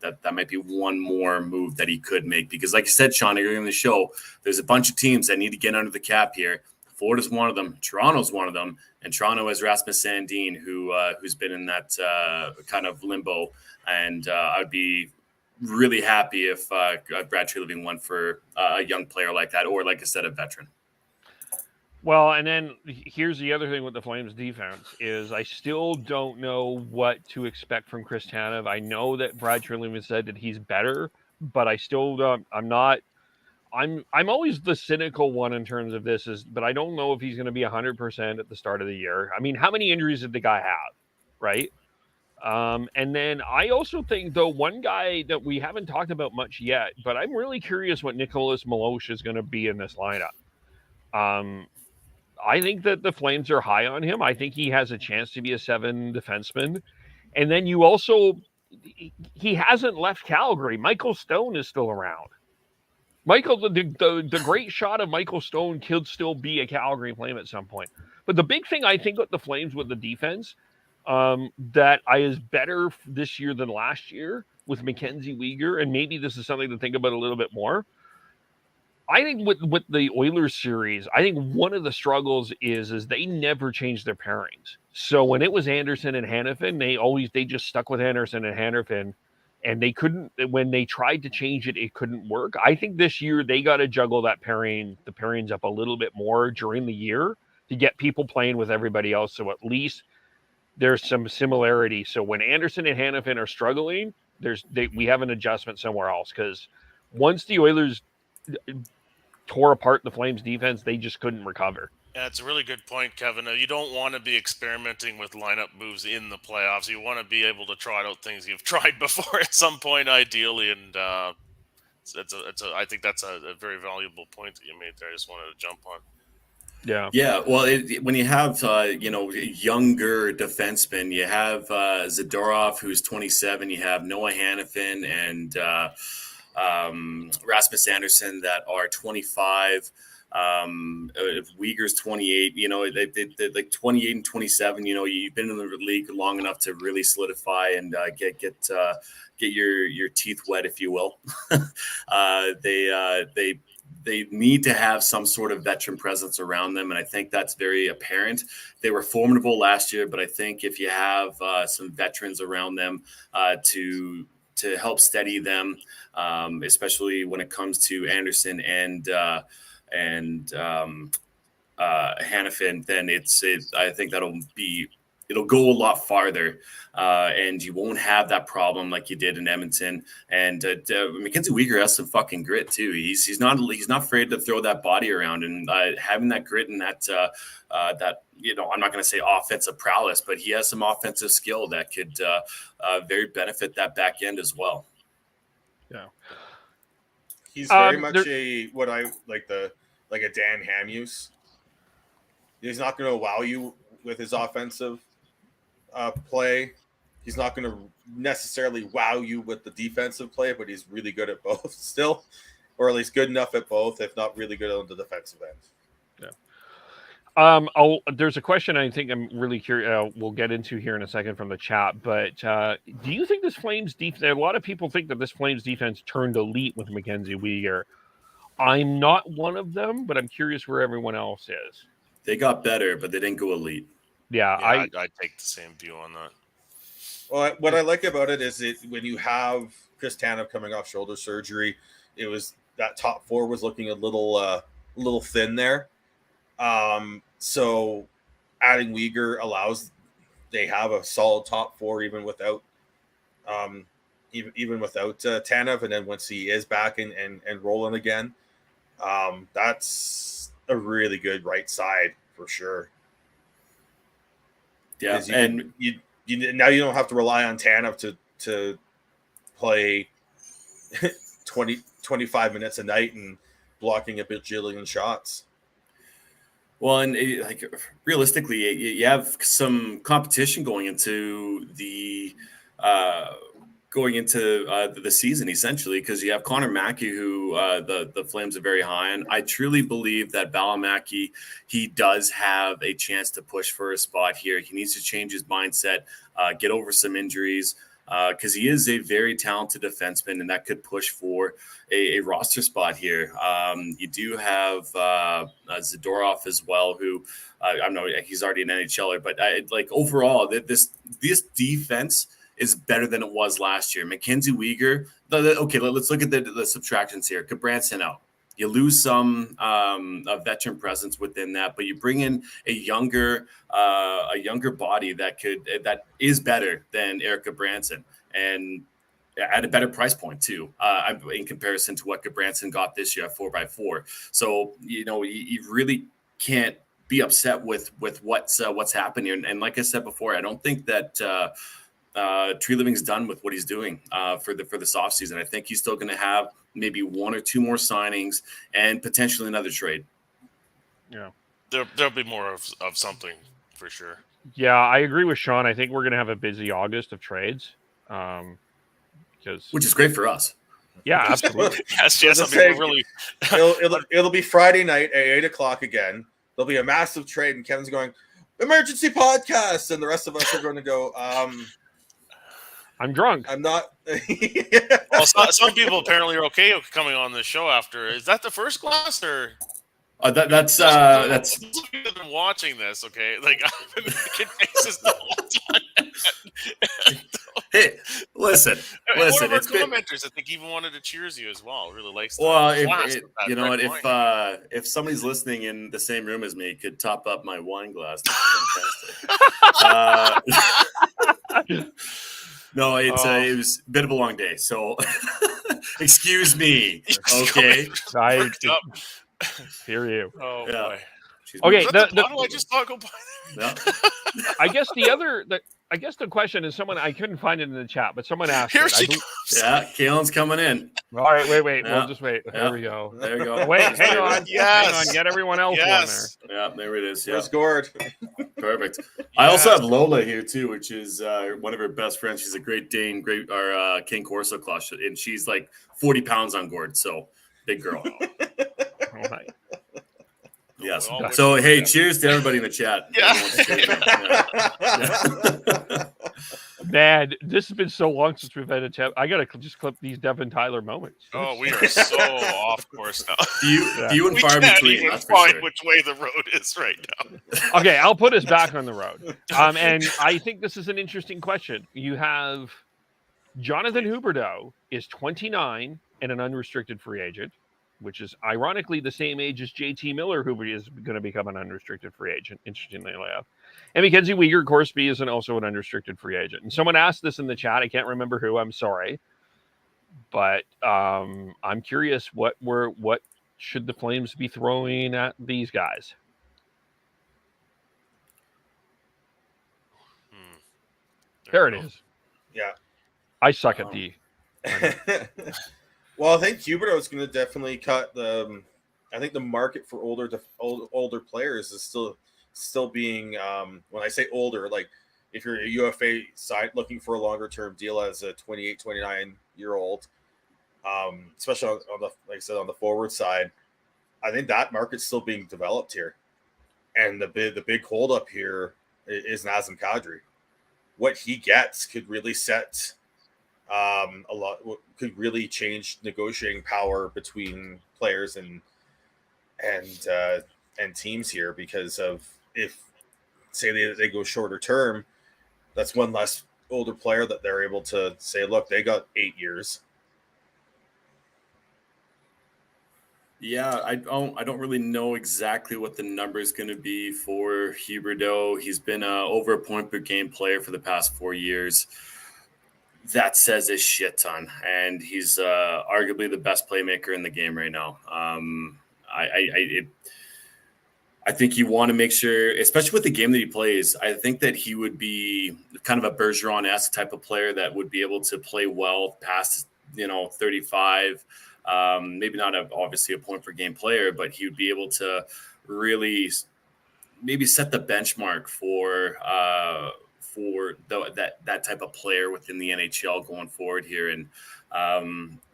that might be one more move that he could make, because like I said, Sean, earlier in the show, there's a bunch of teams that need to get under the cap here. Florida's one of them, Toronto's one of them, and Toronto has Rasmus Sandin, who's been in that kind of limbo, and I'd be really happy if Brad Treliving went for a young player like that, or like I said, a veteran. Well, and then here's the other thing with the Flames defense is I still don't know what to expect from Chris Tanev. I know that Brad Treliving said that he's better, but I still don't. I'm always the cynical one in terms of this, but I don't know if he's going to be 100% at the start of the year. I mean, how many injuries did the guy have, right? And then I also think, though, one guy that we haven't talked about much yet, but I'm really curious what Nicholas Milosh is going to be in this lineup. I think that the Flames are high on him. I think he has a chance to be a 7 defenseman. And then you also, he hasn't left Calgary. Michael Stone is still around. The great shot of Michael Stone could still be a Calgary Flame at some point. But the big thing I think with the Flames with the defense that is better this year than last year with Mackenzie Weegar, and maybe this is something to think about a little bit more. I think with the Oilers series, I think one of the struggles is they never changed their pairings. So when it was Anderson and Hanifin, they just stuck with Anderson and Hanifin, and they couldn't. When they tried to change it, it couldn't work. I think this year they got to juggle the pairings up a little bit more during the year to get people playing with everybody else. So at least there's some similarity. So when Anderson and Hanifin are struggling, we have an adjustment somewhere else, because once the Oilers tore apart the Flames defense, they just couldn't recover. Yeah, it's a really good point, Kevin. You don't want to be experimenting with lineup moves in the playoffs. You want to be able to try out things you've tried before at some point, ideally. And I think that's a very valuable point that you made there. I just wanted to jump on. Yeah. Well, when you have younger defensemen, you have Zadorov, who's 27. You have Noah Hanifin and Rasmus Anderson that are 25. Uyghur's 28. They like 28 and 27. You've been in the league long enough to really solidify and get your teeth wet, if you will. They need to have some sort of veteran presence around them, and I think that's very apparent. They were formidable last year, but I think if you have some veterans around them to help steady them, especially when it comes to Anderson and Hanifin, then I think it'll go a lot farther, and you won't have that problem like you did in Edmonton. And Mackenzie Weegar has some fucking grit too. He's not afraid to throw that body around, and having that grit and that I'm not going to say offensive prowess, but he has some offensive skill that could very benefit that back end as well. Yeah, he's very much a Dan Hamhuis. He's not going to wow you with his offensive play. He's not going to necessarily wow you with the defensive play, but he's really good at both still, or at least good enough at both, if not really good on the defensive end. Yeah. There's a question I think I'm really curious. We'll get into here in a second from the chat, but do you think this Flames defense? A lot of people think that this Flames defense turned elite with Mackenzie Weegar. I'm not one of them, but I'm curious where everyone else is. They got better, but they didn't go elite. Yeah, I take the same view on that. Well, what I like about it is when you have Chris Tanev coming off shoulder surgery, it was that top four was looking a little thin there. So adding Weegar allows they have a solid top four even without Tanev, and then once he is back and rolling again, that's a really good right side for sure. Yeah, you now you don't have to rely on Tanev to play 25 minutes a night and blocking a bajillion shots. Well, and realistically, you have some competition going into the season, essentially, because you have Connor Mackey, who the Flames are very high on. I truly believe that Valimaki, he does have a chance to push for a spot here. He needs to change his mindset, get over some injuries, because he is a very talented defenseman, and that could push for a roster spot here. You do have Zadorov as well, who I know he's already an NHLer, but overall, this defense is better than it was last year. Mackenzie Weegar. Okay, let's look at the subtractions here. Gudbranson out. You lose some veteran presence within that, but you bring in a younger body that is better than Eric Gudbranson, and at a better price point too, in comparison to what Gudbranson got this year at 4x4. So you really can't be upset with what's happened here. And like I said before, I don't think that Tree Living's done with what he's doing for this offseason. I think he's still going to have maybe one or two more signings and potentially another trade. There'll be more of something for sure. Yeah, I agree with Sean. I think we're going to have a busy August of trades. Because Which is great for us. yeah, absolutely. Yes, Let's some say- people really. It'll be Friday night at 8:00 again. There'll be a massive trade, and Kevin's going, emergency podcast, and the rest of us are going to go, I'm drunk. I'm not. Well, some people apparently are okay with coming on the show after. Is that the first glass or? That's People have been watching this, okay? Like I've been making faces the whole time. hey, listen. One of our It's been, commenters, I think, even wanted to cheers you as well. Really likes. well, glass with that you know red what? wine. If somebody's listening in the same room as me could top up my wine glass, that's fantastic. No, it was a bit of a long day, so excuse me. Okay. I hear you. Oh Yeah. boy. Okay, Is that the bottle I just saw go by there? Yeah. I guess the question is someone I couldn't find it in the chat, but someone asked. Here it. she I comes. Yeah, Kaelin's coming in. All right, wait. Yeah. We'll just wait. Yeah. There we go. There you go. Wait, hang on. Yes. Hang on. Get everyone else Yes. Yeah, there it is. Yeah, Where's Gord? perfect. I also have Lola here too, which is one of her best friends. She's a Great Dane, our King Corso class, and she's like 40 pounds on Gord, so big girl. on there. All right. Yes. We all wish So we hey, could. cheers to everybody in the chat. Yeah. Man, this has been so long since we've had a chat. I gotta just clip these Devin Tyler moments. Oh, we are so off course now. Few and We far can't between. even That's for find sure. which way the road is right now. Okay, I'll put us back on the road. And I think this is an interesting question. You have Jonathan Huberdeau is 29 and an unrestricted free agent, which is ironically the same age as JT Miller, who is going to become an unrestricted free agent, interestingly enough. And Mackenzie Weegar, Corsby, is also an unrestricted free agent. And someone asked this in the chat. I can't remember who. I'm sorry. But I'm curious, what should the Flames be throwing at these guys? There it is. Yeah. I suck at the. Well, I think Huberdeau is going to definitely cut the. I think the market for older players is still being. When I say older, like if you're a UFA side looking for a longer term deal as a 28, 29-year-old, especially on the, like I said, on the forward side, I think that market's still being developed here, and the big holdup here is Nazem Kadri. What he gets could really set a lot. Could really change negotiating power between players and teams here, because of if say they go shorter term, that's one less older player that they're able to say, look, they got 8 years. Yeah, I don't really know exactly what the number is going to be for Huberdeau. He's been over a point per game player for the past 4 years. That says a shit ton, and he's arguably the best playmaker in the game right now. I think you want to make sure, especially with the game that he plays, I think that he would be kind of a Bergeron-esque type of player that would be able to play well past 35. Maybe not obviously a point per game player, but he would be able to really maybe set the benchmark for that type of player within the NHL going forward here. And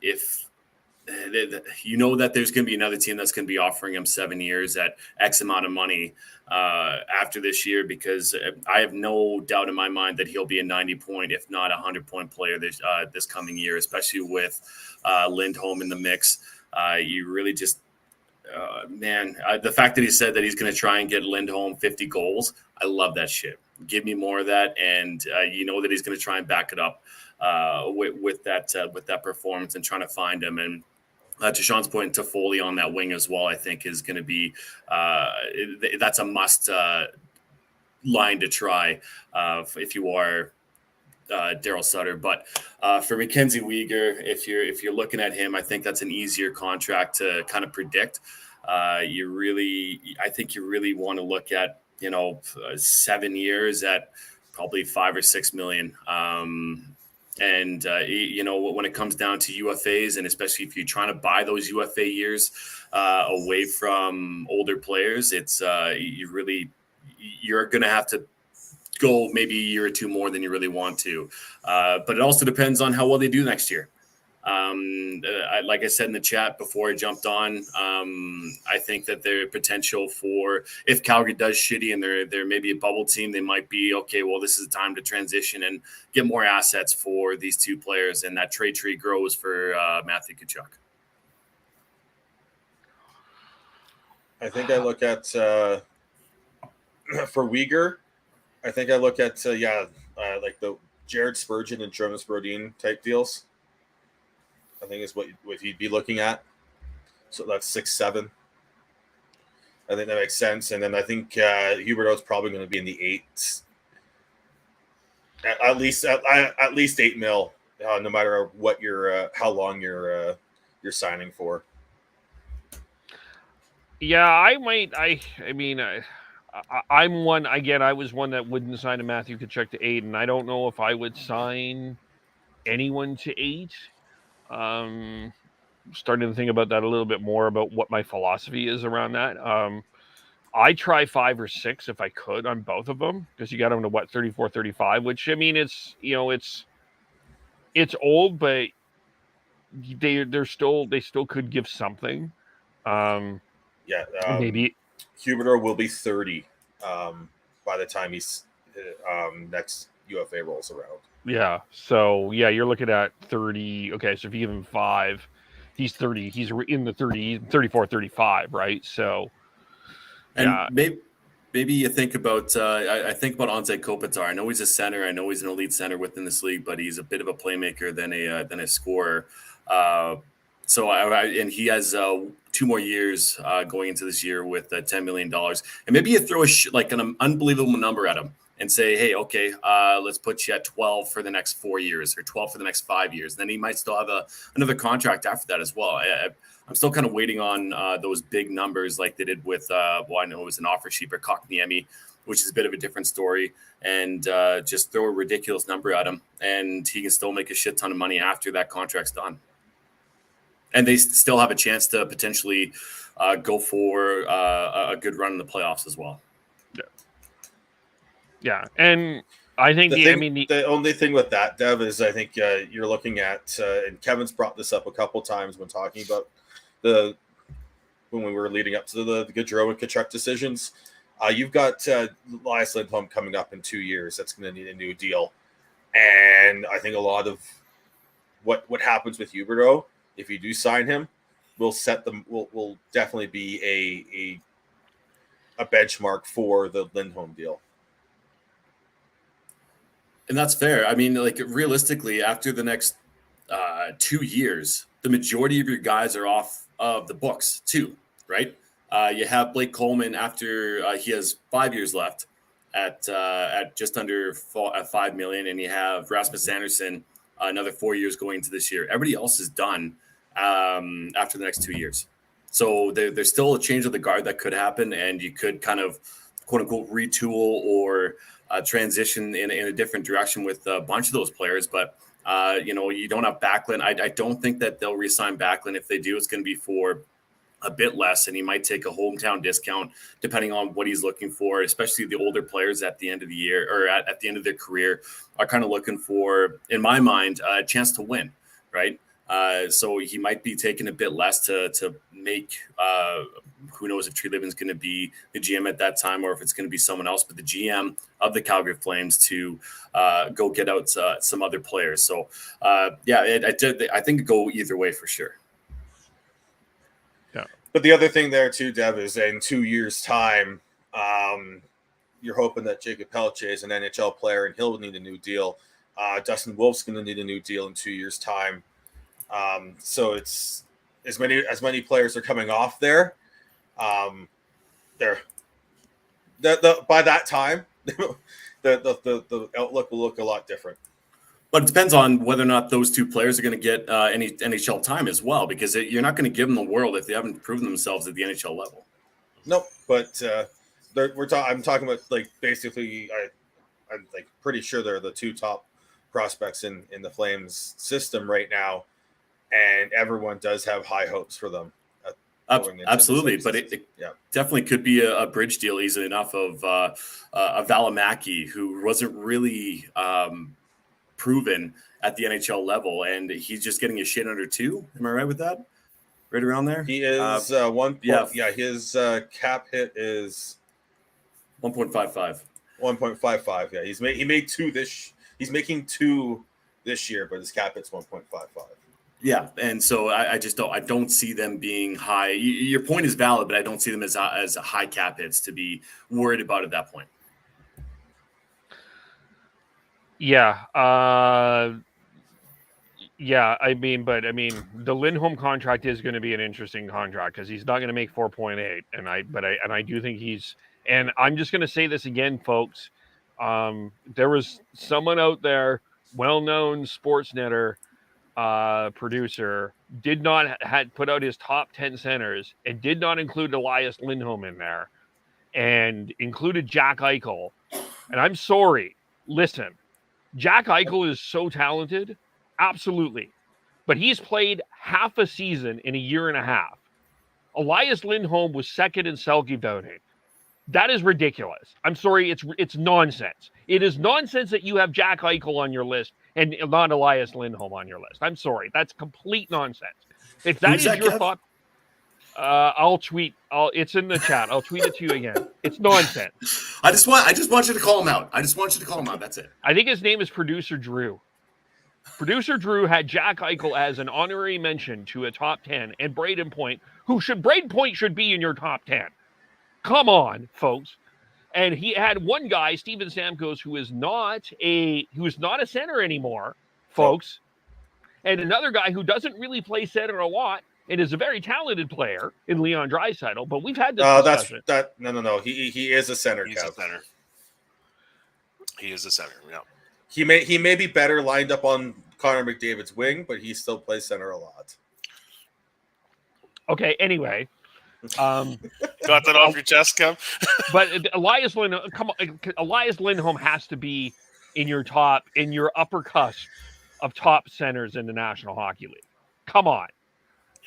if that there's going to be another team that's going to be offering him 7 years at X amount of money after this year, because I have no doubt in my mind that he'll be a 90-point, if not 100-point player this coming year, especially with Lindholm in the mix. You really just, the fact that he said that he's going to try and get Lindholm 50 goals, I love that shit. Give me more of that, and that he's going to try and back it up with that performance and trying to find him. And to Sean's point, Toffoli on that wing as well, I think is going to be that's a must line to try if you are Daryl Sutter. But for Mackenzie Weegar, if you're looking at him, I think that's an easier contract to kind of predict. I think you really want to look at 7 years at probably $5 or $6 million. And, when it comes down to UFAs, and especially if you're trying to buy those UFA years away from older players, it's you're going to have to go maybe a year or two more than you really want to. But it also depends on how well they do next year. Like I said in the chat before I jumped on, I think that their potential for, if Calgary does shitty and they're maybe a bubble team, they might be, okay, well, this is the time to transition and get more assets for these two players, and that trade tree grows for Matthew Tkachuk. I think I look at for Uyghur, I think I look at like the Jared Spurgeon and Jonas Brodin type deals. I think is what he'd be looking at. So that's 6-7. I think that makes sense. And then I think Huberdeau's probably going to be in the 8s. At least 8 mil, no matter what how long you're signing for. Yeah, I might. I'm one again. I was one that wouldn't sign a Matthew Tkachuk to 8, and I don't know if I would sign anyone to 8. Starting to think about that a little bit more about what my philosophy is around that. I try 5 or 6 if I could on both of them, because you got them to 34, 35, which I mean, it's old, but they still could give something. Maybe Huberdeau will be 30 by the time he's next UFA rolls around. Yeah. So yeah, you're looking at 30. Okay, so if you give him 5, he's 30. He's in the 30, 34, 35, right? So and maybe you think about I think about Anze Kopitar. I know he's a center. I know he's an elite center within this league, but he's a bit of a playmaker than a scorer. And he has 2 more years going into this year with $10 million. And maybe you throw an unbelievable number at him and say, hey, okay, let's put you at 12 for the next 4 years or 12 for the next 5 years. Then he might still have another contract after that as well. I'm still kind of waiting on those big numbers like they did with, I know it was an offer sheet for Kotkaniemi, which is a bit of a different story, and just throw a ridiculous number at him, and he can still make a shit ton of money after that contract's done. And they still have a chance to potentially go for a good run in the playoffs as well. Yeah, and I think the only thing with that, Dev, is I think you're looking at, and Kevin's brought this up a couple times when talking about when we were leading up to the Gaudreau and Tkachuk decisions. You've got Elias Lindholm coming up in 2 years. That's going to need a new deal, and I think a lot of what happens with Huberdeau, if you do sign him, will definitely be a benchmark for the Lindholm deal. And that's fair. I mean, like realistically, after the next 2 years, the majority of your guys are off of the books too, right? You have Blake Coleman after he has 5 years left at just under $5 million, and you have Rasmus Anderson another 4 years going into this year. Everybody else is done after the next 2 years. So there's still a change of the guard that could happen, and you could kind of quote unquote retool or transition in a different direction with a bunch of those players. But you don't have Backlund. I don't think that they'll re-sign Backlund. If they do, it's going to be for a bit less, and he might take a hometown discount depending on what he's looking for. Especially the older players at the end of the year or at the end of their career are kind of looking for, in my mind, a chance to win, right? So he might be taking a bit less to make, who knows if Treliving's going to be the GM at that time or if it's going to be someone else, but the GM of the Calgary Flames to go get out some other players. So, I think it go either way for sure. Yeah. But the other thing there too, Dev, is in 2 years' time, you're hoping that Jacob Pelletier is an NHL player and he'll need a new deal. Dustin Wolf's going to need a new deal in 2 years' time. So it's as many players are coming off there. By that time, the outlook will look a lot different. But it depends on whether or not those two players are going to get any NHL time as well, because you're not going to give them the world if they haven't proven themselves at the NHL level. Nope. But I'm talking about like basically, I'm like pretty sure they're the two top prospects in the Flames system right now, and everyone does have high hopes for them. Absolutely, but it definitely could be a bridge deal easily enough of Valimaki, who wasn't really proven at the NHL level, and he's just getting his shit under 2. Am I right with that? Right around there? He is 1. Yeah, his cap hit is 1.55. 1.55. Yeah, he made 2 this. He's making 2 this year, but his cap hit's 1.55. Yeah, and so I just don't see them being high. Your point is valid, but I don't see them as a high cap hits to be worried about at that point. Yeah. Yeah, I mean, the Lindholm contract is going to be an interesting contract because he's not going to make 4.8, and I do think he's. And I'm just going to say this again, folks. There was someone out there, well-known Sportsnetter producer, had put out his top 10 centers and did not include Elias Lindholm in there, and included Jack Eichel. And I'm sorry, listen, Jack Eichel is so talented. Absolutely. But he's played half a season in a year and a half. Elias Lindholm was second in Selke voting. That is ridiculous. I'm sorry, it's nonsense. It is nonsense that you have Jack Eichel on your list and not Elias Lindholm on your list. I'm sorry. That's complete nonsense. If that is your thought, I'll tweet. It's in the chat. I'll tweet it to you again. It's nonsense. I just want you to call him out. That's it. I think his name is Producer Drew. Producer Drew had Jack Eichel as an honorary mention to a top 10, and Braden Point, Braden Point should be in your top 10. Come on, folks. And he had one guy, Steven Stamkos, who is not a center anymore, folks. And another guy who doesn't really play center a lot and is a very talented player in Leon Draisaitl. But we've had this discussion. No. He is a center. He's a center. He is a center. Yeah. He may be better lined up on Connor McDavid's wing, but he still plays center a lot. Okay. Anyway, got that off your chest, Kev. But Elias Lindholm has to be in your upper cusp of top centers in the National Hockey League. Come on.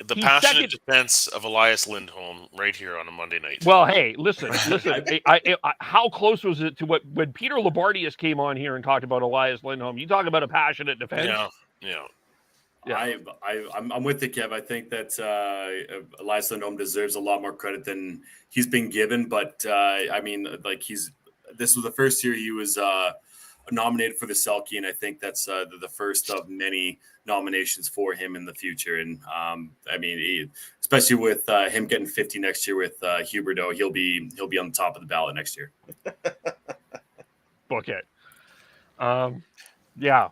The passionate defense of Elias Lindholm right here on a Monday night. Well, hey, listen. How close was it to when Peter Labardius came on here and talked about Elias Lindholm? You talk about a passionate defense. Yeah. I'm with you, Kev. I think that Elias Lindholm deserves a lot more credit than he's been given. But this was the first year he was nominated for the Selke, and I think that's the first of many nominations for him in the future. And especially with him getting 50 next year with Huberdeau, he'll be on the top of the ballot next year. Book it. Yeah.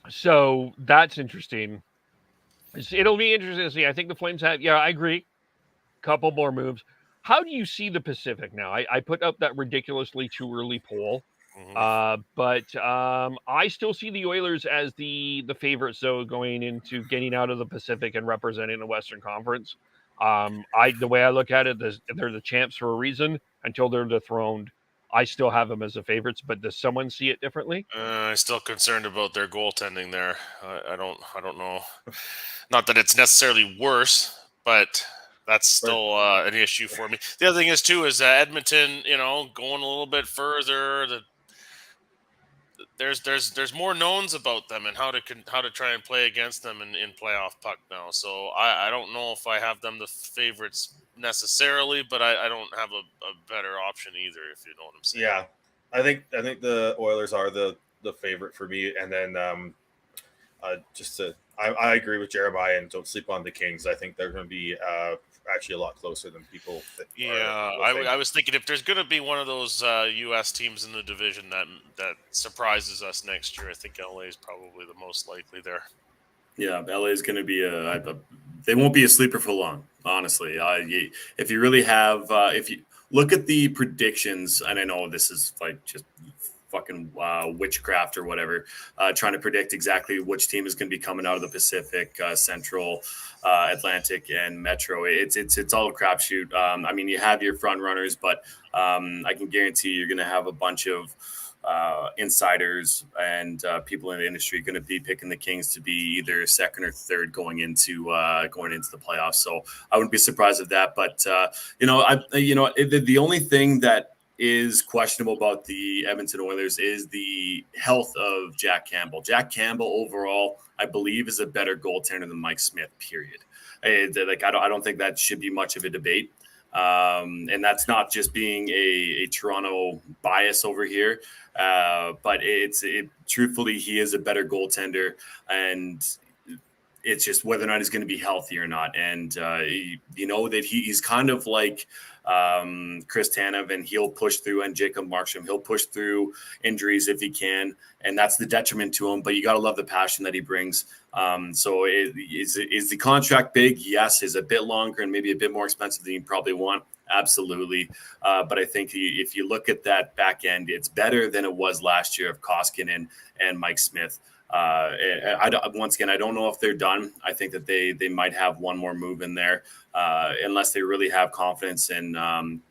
So that's interesting. It'll be interesting to see. I think the Flames have. Yeah, I agree. Couple more moves. How do you see the Pacific now? I put up that ridiculously too early poll. But I still see the Oilers as the favorites, though, going into getting out of the Pacific and representing the Western Conference. The way I look at it, they're the champs for a reason. Until they're dethroned, I still have them as the favorites. But does someone see it differently? I'm still concerned about their goaltending there. I don't know. Not that it's necessarily worse, but that's still an issue for me. The other thing is Edmonton, going a little bit further. There's more knowns about them and how to try and play against them in playoff puck now. So I don't know if I have them the favorites necessarily, but I don't have a better option either, if you know what I'm saying. Yeah, I think the Oilers are the favorite for me, and then I agree with Jeremiah and don't sleep on the Kings. I think they're going to be actually a lot closer than people think. I was thinking if there's going to be one of those U.S. teams in the division that surprises us next year, I think LA is probably the most likely there. Yeah, LA is going to be they won't be a sleeper for long, honestly. If you really have, if you look at the predictions, and I know this is like just fucking witchcraft or whatever, trying to predict exactly which team is going to be coming out of the Pacific, Central, Atlantic, and Metro. It's all a crapshoot. You have your front runners, but I can guarantee you're going to have a bunch of insiders and people in the industry going to be picking the Kings to be either second or third going into the playoffs. So I wouldn't be surprised at that. But the only thing that is questionable about the Edmonton Oilers is the health of Jack Campbell. Jack Campbell overall, I believe, is a better goaltender than Mike Smith. Period. I don't think that should be much of a debate. And that's not just being a Toronto bias over here, but truthfully, he is a better goaltender, and it's just whether or not he's going to be healthy or not. And that he's kind of like Chris Tanev, and he'll push through, and Jacob Markstrom, he'll push through injuries if he can, and that's the detriment to him. But you got to love the passion that he brings. So is the contract big? Yes. Is it a bit longer and maybe a bit more expensive than you probably want? Absolutely. But I think if you look at that back end, it's better than it was last year of Koskinen and Mike Smith. Once again, I don't know if they're done. I think that they might have one more move in there, unless they really have confidence in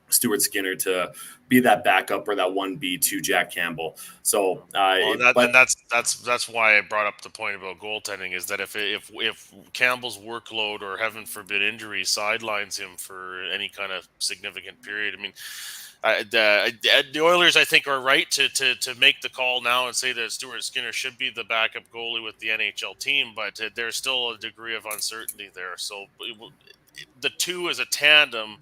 Stuart Skinner to be that backup or that 1B to Jack Campbell. So that's why I brought up the point about goaltending, is that if Campbell's workload, or heaven forbid injury, sidelines him for any kind of significant period, I mean, the Oilers, I think, are right to make the call now and say that Stuart Skinner should be the backup goalie with the NHL team, but there's still a degree of uncertainty there. So the two as a tandem,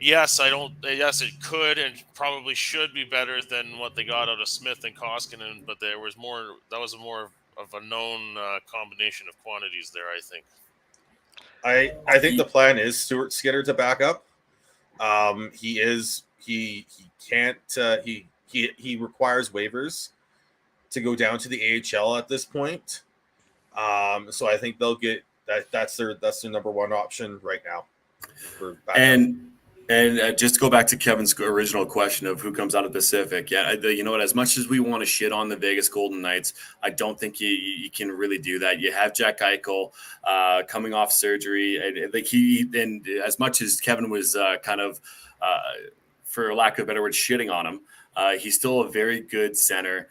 yes, it could and probably should be better than what they got out of Smith and Koskinen, but that was more of a known combination of quantities there, I think. I think the plan is Stuart Skinner to back up. He requires waivers to go down to the AHL at this point. So I think they'll get that. That's their number one option right now. And just to go back to Kevin's original question of who comes out of the Pacific, you know what? As much as we want to shit on the Vegas Golden Knights, I don't think you can really do that. You have Jack Eichel coming off surgery, and as much as Kevin was kind of, for lack of a better word, shitting on him, he's still a very good center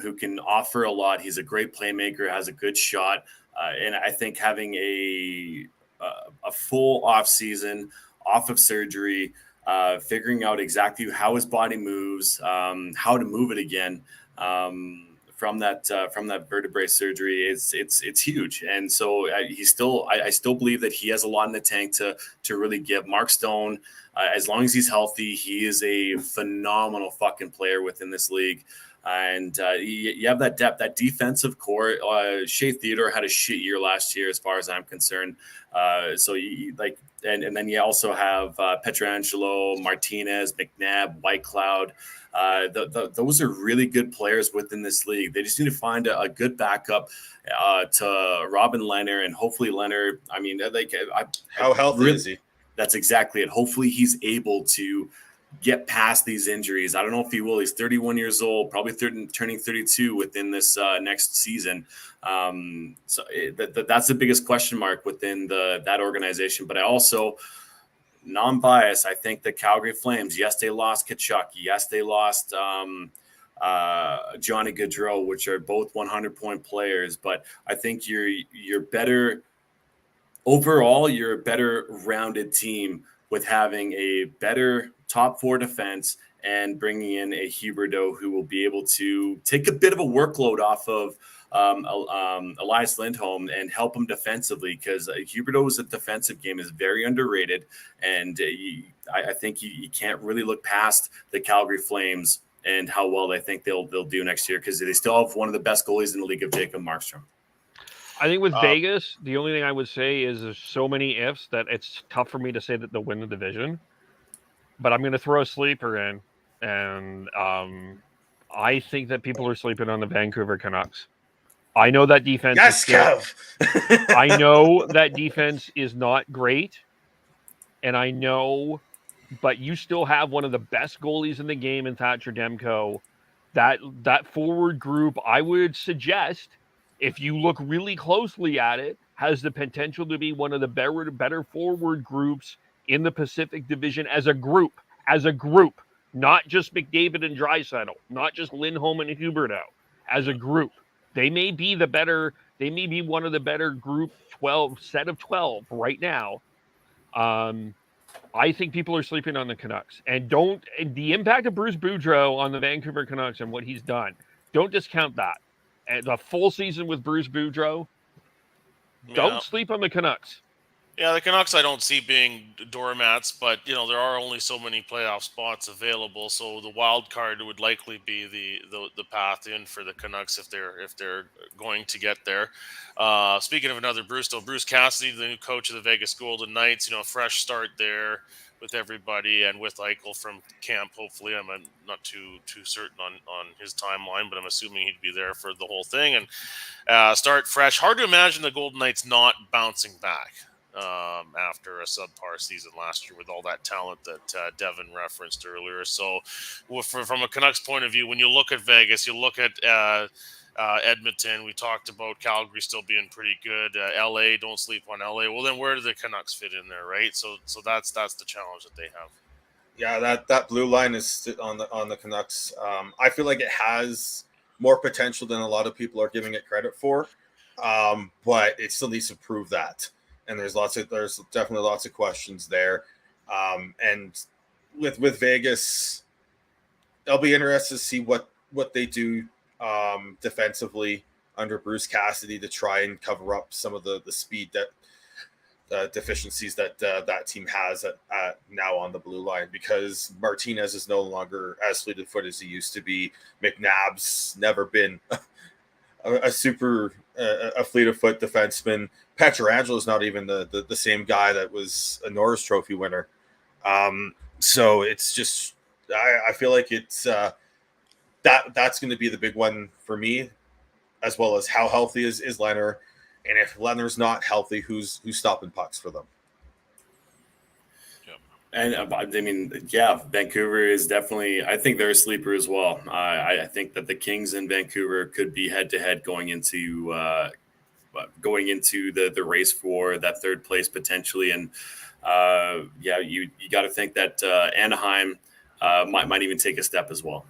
who can offer a lot. He's a great playmaker, has a good shot, and I think having a full off season, off of surgery, figuring out exactly how his body moves, how to move it again from that vertebrae surgery, it's huge. And so I still believe that he has a lot in the tank to really give. Mark Stone, as long as he's healthy, he is a phenomenal fucking player within this league. And you have that depth, that defensive core. Shea Theodore had a shit year last year, as far as I'm concerned. And then you also have Pietrangelo, Martinez, McNabb, Whitecloud. Those are really good players within this league. They just need to find a good backup to Robin Leonard, and hopefully Leonard. I mean, how healthy is he? That's exactly it. Hopefully he's able to get past these injuries. I don't know if he will. He's 31 years old, probably turning 32 within this next season. So that's the biggest question mark within that organization. But I also, non-biased, I think the Calgary Flames, yes, they lost Tkachuk. Yes, they lost Johnny Gaudreau, which are both 100-point players. But I think you're better overall. You're a better rounded team with having a better top four defense and bringing in a Huberdeau who will be able to take a bit of a workload off of Elias Lindholm and help him defensively, because Huberdeau's defensive game is very underrated. And I think you can't really look past the Calgary Flames and how well I think they'll do next year, because they still have one of the best goalies in the league of Jacob Markstrom. I think with Vegas, the only thing I would say is there's so many ifs that it's tough for me to say that they'll win the division. But I'm going to throw a sleeper in, and I think that people are sleeping on the Vancouver Canucks. I know that defense. Yes, Kev. I know that defense is not great, and I know, but you still have one of the best goalies in the game in Thatcher Demko. That forward group, I would suggest, if you look really closely at it, has the potential to be one of the better forward groups in the Pacific Division as a group. not just McDavid and Draisaitl, not just Lindholm and Huberdeau, as a group. They may be one of the better group 12 set of 12 right now. I think people are sleeping on the Canucks, and the impact of Bruce Boudreau on the Vancouver Canucks and what he's done. Don't discount that. And the full season with Bruce Boudreau. Don't sleep on the Canucks. Yeah, the Canucks I don't see being doormats, but there are only so many playoff spots available, so the wild card would likely be the path in for the Canucks if they're going to get there. Speaking of another Bruce, though, Bruce Cassidy, the new coach of the Vegas Golden Knights, fresh start there with everybody and with Eichel from camp. Hopefully, I'm not too certain on his timeline, but I'm assuming he'd be there for the whole thing and start fresh. Hard to imagine the Golden Knights not bouncing back after a subpar season last year with all that talent that Devin referenced earlier. So from a Canucks point of view, when you look at Vegas, you look at Edmonton, we talked about Calgary still being pretty good. LA, don't sleep on LA. Well, then where do the Canucks fit in there, right? So that's the challenge that they have. Yeah, that blue line is on the Canucks. I feel like it has more potential than a lot of people are giving it credit for, but it still needs to prove that. And there's definitely lots of questions there. And with Vegas, I'll be interested to see what they do defensively under Bruce Cassidy to try and cover up some of the speed that deficiencies that team has at now on the blue line, because Martinez is no longer as fleet of foot as he used to be. McNabb's never been a super fleet of foot defenseman. Pietrangelo is not even the same guy that was a Norris Trophy winner. So it's just I feel like it's that's going to be the big one for me, as well as how healthy is Leonard, and if Leonard's not healthy, who's stopping pucks for them. And I mean, yeah, Vancouver is definitely, I think they're a sleeper as well. I think that the Kings in Vancouver could be head to head going into the race for that third place potentially. And you got to think that Anaheim might even take a step as well.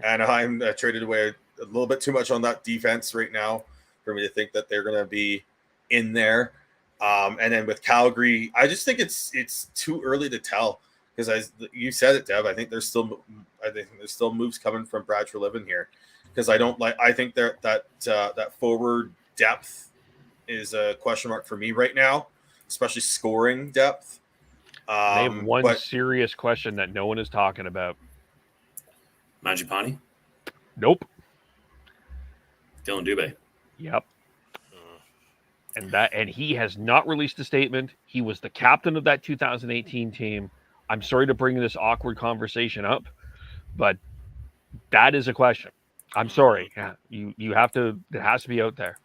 Anaheim traded away a little bit too much on that defense right now for me to think that they're going to be in there. And then with Calgary, I just think it's too early to tell, because you said it, Dev. I think there's still moves coming from Brad Treliving here, because I think that forward depth is a question mark for me right now, especially scoring depth. They have one serious question that no one is talking about. Mangiapane? Nope. Dylan Dubé? Yep. And he has not released a statement. He was the captain of that 2018 team. I'm sorry to bring this awkward conversation up, but that is a question. I'm sorry. Yeah, you have to. It has to be out there.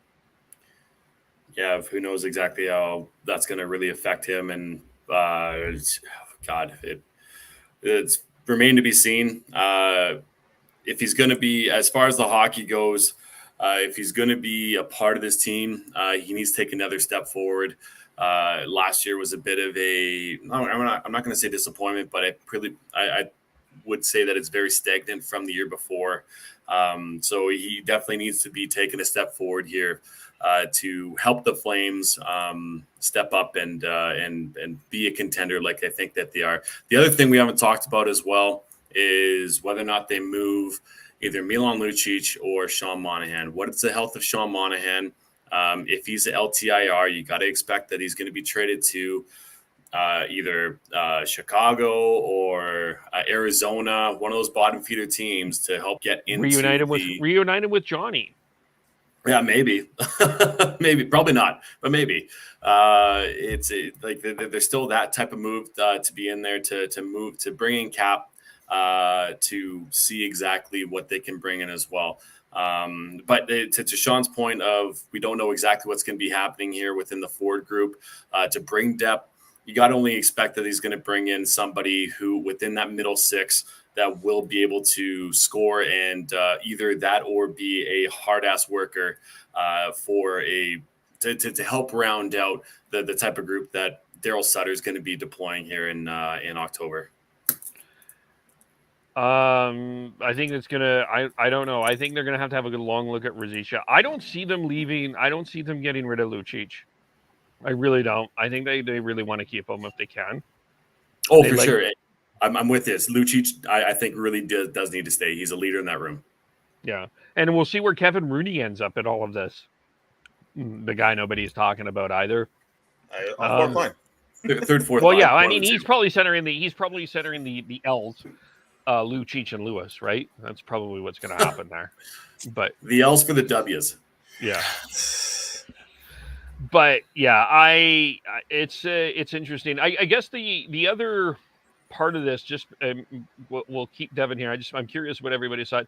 Yeah, who knows exactly how that's going to really affect him, and it's remained to be seen. If he's going to be, as far as the hockey goes, if he's going to be a part of this team, he needs to take another step forward. Last year was a bit of I'm not going to say disappointment, but I would say that it's very stagnant from the year before. So he definitely needs to be taking a step forward here to help the Flames step up and be a contender like I think that they are. The other thing we haven't talked about as well is whether or not they move either Milan Lucic or Sean Monahan. What is the health of Sean Monahan? If he's an LTIR, you got to expect that he's going to be traded to either Chicago or Arizona, one of those bottom feeder teams, to help get into reunited with Johnny. Yeah, maybe, maybe, probably not, but maybe. Like there's still that type of move to be in there to bring in Cap. To see exactly what they can bring in as well. But to Sean's point of, we don't know exactly what's going to be happening here within the forward group. To bring depth, you got to only expect that he's going to bring in somebody who within that middle six that will be able to score and either that or be a hard ass worker to help round out the type of group that Daryl Sutter is going to be deploying here in October. They have one serious question that no one is talking about. Mangiapane? Nope. Dylan Dubé? Yep. Dylan Dubé. Yep. And that I think it's gonna. I don't know. I think they're gonna have to have a good long look at Ruzicka. I don't see them leaving. I don't see them getting rid of Lucic. I really don't. I think they really want to keep him if they can. Oh, They for like- sure. I'm with this. Lucic, I think really does need to stay. He's a leader in that room. Yeah, and we'll see where Kevin Rooney ends up in all of this. The guy nobody's talking about either. Fourth line. Third, fourth. Well, yeah, line, I one mean, of the he's two. probably centering the L's, Lucic and Lewis, right? That's probably what's going to happen there. But The L's for the W's. yeah, but yeah, it's interesting. I guess the other part of this, just we'll keep Devin here. I'm curious what everybody's thought.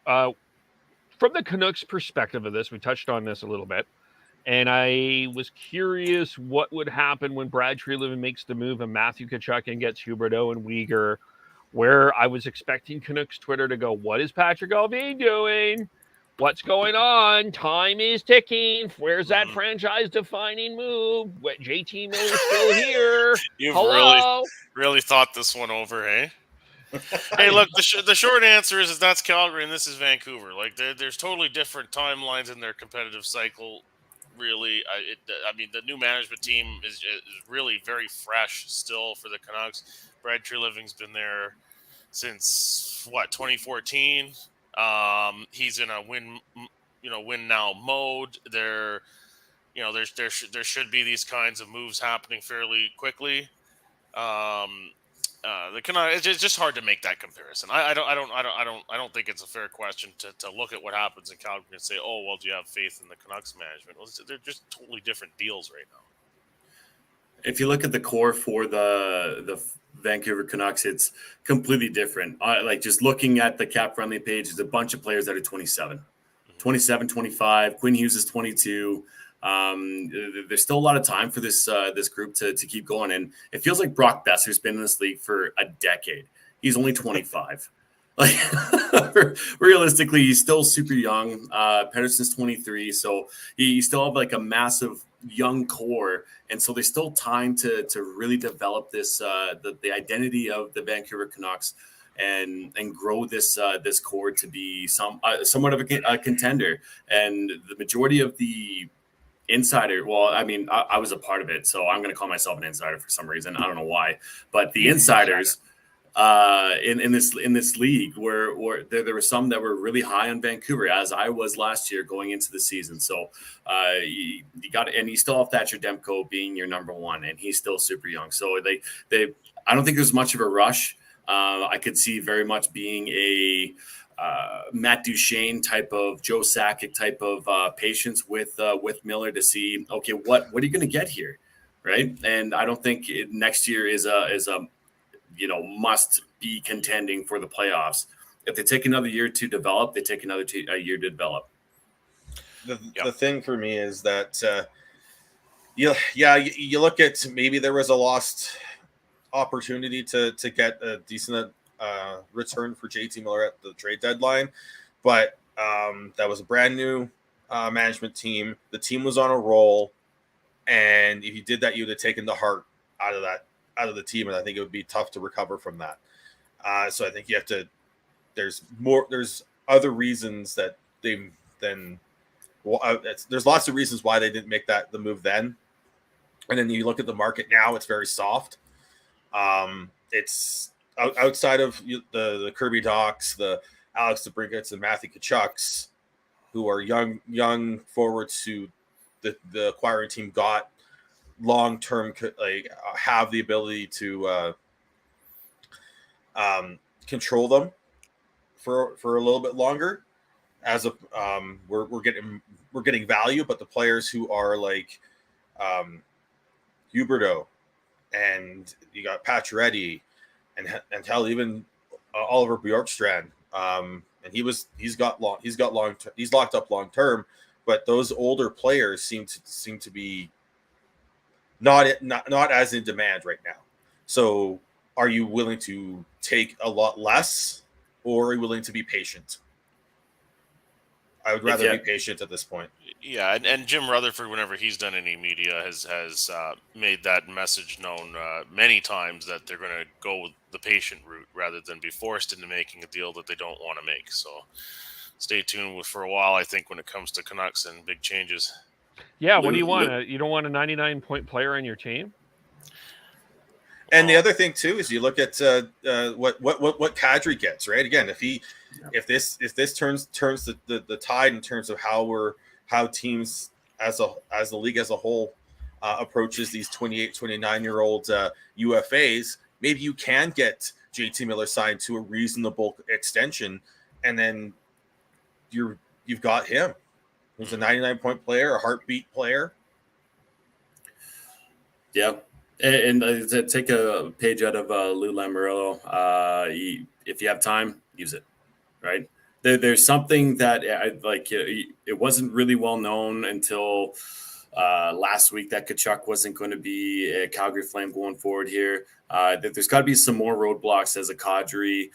From the Canucks perspective of this, we touched on this a little bit. And I was curious what would happen when Brad Treliving makes the move and Matthew Tkachuk and gets Huberdeau and Weegar, where I was expecting Canucks Twitter to go, what is Patrick Allvin doing? What's going on? Time is ticking. Where's that franchise-defining move? What, JT Miller's still here? You've Hello? really thought this one over, hey? Hey, look, the short answer is that's Calgary and this is Vancouver. Like, there's totally different timelines in their competitive cycle. Really, I mean, the new management team is really very fresh still for the Canucks. Brad Treliving's been there since 2014. He's in a win now mode. There should be these kinds of moves happening fairly quickly. The Canucks, it's just hard to make that comparison. I don't think it's a fair question to look at what happens in Calgary and say, oh well, do you have faith in the Canucks management? Well, they're just totally different deals right now. If you look at the core for the Vancouver Canucks, it's completely different. Like just looking at the cap friendly page, there's a bunch of players that are 27, 25. Quinn Hughes is 22. There's still a lot of time for this group to keep going, and it feels like Brock Besser's been in this league for a decade. He's only 25. Like realistically, he's still super young. Pedersen's 23, so you still have like a massive young core, and so there's still time to really develop this the identity of the Vancouver Canucks and grow this core to be somewhat of a contender. And the majority of the insider, well, I mean, I was a part of it, so I'm going to call myself an insider for some reason. I don't know why, but the insiders in this league where there were some that were really high on Vancouver, as I was last year going into the season. So you got, and you still have Thatcher Demko being your number one, and he's still super young. So they I don't think there's much of a rush. I could see very much being a Matt Duchene type of Joe Sakic type of patience with Miller to see, okay, what are you going to get here, right? And I don't think next year is a must be contending for the playoffs. If they take another year to develop, they take another year to develop. The thing for me is that you look at, maybe there was a lost opportunity to get a decent return for JT Miller at the trade deadline, but that was a brand new management team. The team was on a roll, and if you did that, you would have taken the heart out of the team, and I think it would be tough to recover from that. So I think you have to. There's other reasons that they then. Well, there's lots of reasons why they didn't make the move then, and then you look at the market now; it's very soft. It's outside of the Kirby Docks, the Alex DeBrincats, and Matthew Tkachuks, who are young forwards who the acquiring team got long-term, have the ability to control them for a little bit longer. As we're getting value, but the players who are like Huberdeau, and you got Pacioretty, and hell, even Oliver Bjorkstrand, and he's locked up long term, but those older players seem to be not as in demand right now. So are you willing to take a lot less, or are you willing to be patient? I would rather be patient at this point. Yeah, and Jim Rutherford, whenever he's done any media, has made that message known many times that they're going to go with the patient route rather than be forced into making a deal that they don't want to make. So stay tuned for a while, I think, when it comes to Canucks and big changes. Yeah, what do you want? You don't want a 99-point player on your team? And the other thing too is you look at what Kadri gets, right? Again, if this turns the tide in terms of how teams as the league as a whole approaches these 28, 29-year-old UFAs, maybe you can get JT Miller signed to a reasonable extension, and then you've got him, who's a 99-point player, a heartbeat player. Yeah. And to take a page out of Lou Lamoriello, if you have time, use it, right? There's something that it wasn't really well known until last week that Tkachuk wasn't going to be a Calgary Flame going forward here. There's got to be some more roadblocks as a Kadri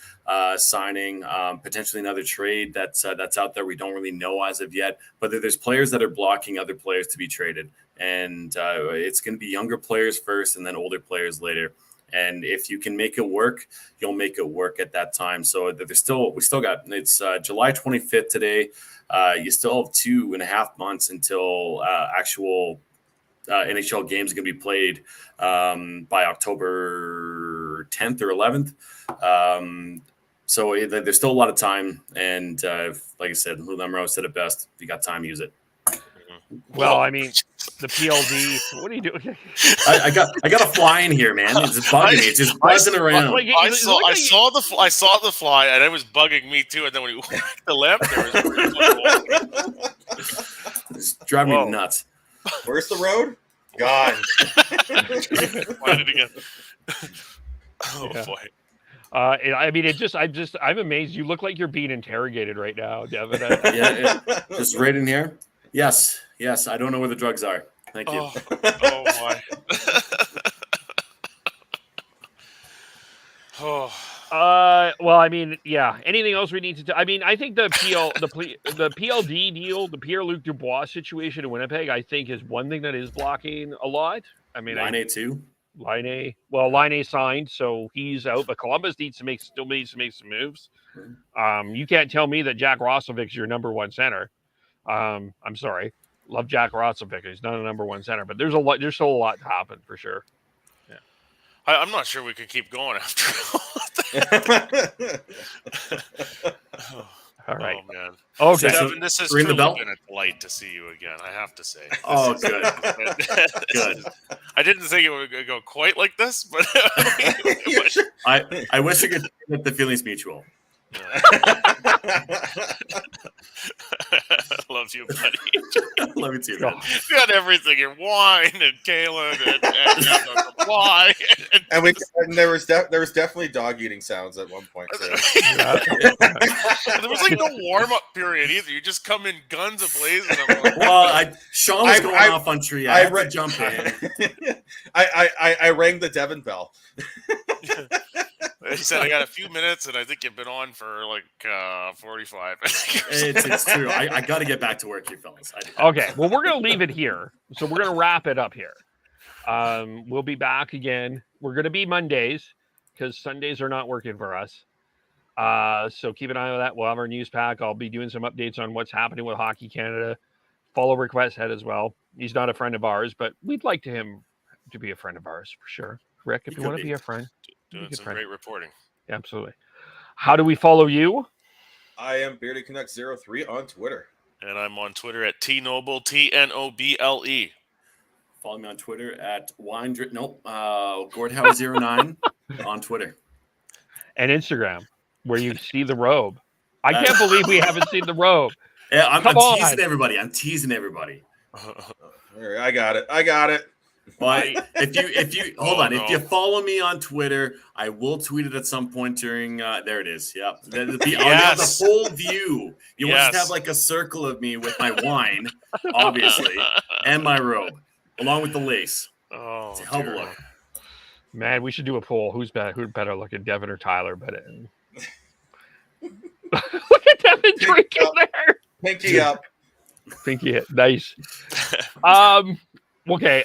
signing, potentially another trade that's out there. We don't really know as of yet, but there's players that are blocking other players to be traded. And it's going to be younger players first and then older players later. And if you can make it work, you'll make it work at that time. So we still got, it's July 25th today. You still have 2.5 months until actual NHL games are going to be played by October 10th or 11th. So there's still a lot of time. And like I said, Lou Lamoriello said it best. If you got time, use it. Well, I mean, the PLD. What are you doing? I got a fly in here, man. It's just bugging me. It's just buzzing around. I saw the fly, and it was bugging me too. And then when he whacked the lamp, it's driving me nuts. Where's the road? God. Find it again. Oh Yeah. boy. I mean, I'm amazed. You look like you're being interrogated right now, Devin. Just right in here. Yes. I don't know where the drugs are. Thank you. Oh my. Well, I mean, yeah. Anything else we need to do? I mean, I think the PLD deal, the Pierre-Luc Dubois situation in Winnipeg, I think is one thing that is blocking a lot. I mean, Line A too. Line A signed, so he's out. But Columbus still needs to make some moves. You can't tell me that Jack Rossovic's your number one center. I'm sorry. Love Jack Rotzovic. He's not a number one center, but there's still a lot to happen for sure. Yeah. I'm not sure we could keep going after all right. Oh man. Okay. Devin, this has truly been a delight to see you again, I have to say. Oh, good. Good. I didn't think it would go quite like this, but I wish I could say that the feeling's mutual. Love you, buddy. Love you too, man. You got everything. Your wine and Kalen and wine. And there was definitely dog eating sounds at one point too. There was like no warm up period either. You just come in guns ablazing. Well, Sean was going off on tree. I had to jump in. I rang the Devon bell. He said, I got a few minutes, and I think you've been on for like 45. It's true. I got to get back to work here, fellas. Okay, well, we're going to leave it here. So we're going to wrap it up here. We'll be back again. We're going to be Mondays because Sundays are not working for us. So keep an eye on that. We'll have our news pack. I'll be doing some updates on what's happening with Hockey Canada. Follow Rick Westhead as well. He's not a friend of ours, but we'd like him to be a friend of ours for sure. Rick, if you want to be a friend. Doing some great reporting. Yeah, absolutely. How do we follow you? I am BeardyConnect03 on Twitter. And I'm on Twitter at TNoble, TNOBLE. Follow me on Twitter at Gordhowe09 on Twitter. And Instagram, where you see the robe. I can't believe we haven't seen the robe. Yeah, I'm teasing everybody. I'm teasing everybody. I got it. Well, if you hold on, if you follow me on Twitter, I will tweet it at some point during. There it is. Yep, I'll have the full view. You won't just have like a circle of me with my wine, obviously, and my robe, along with the lace. Oh, it's a hell of a look. Man, we should do a poll. Who's better looking, Devin or Tyler? But look at Devin drinking there. Pinky up. Pinky hit. Nice. Okay.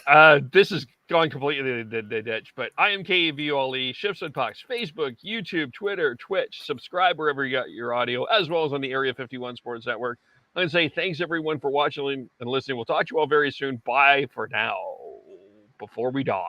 This is going completely the ditch, but I am KVOLE, Shifts and Pucks, Facebook, YouTube, Twitter, Twitch. Subscribe wherever you got your audio, as well as on the Area 51 Sports Network. I'm going to say thanks everyone for watching and listening. We'll talk to you all very soon. Bye for now. Before we die.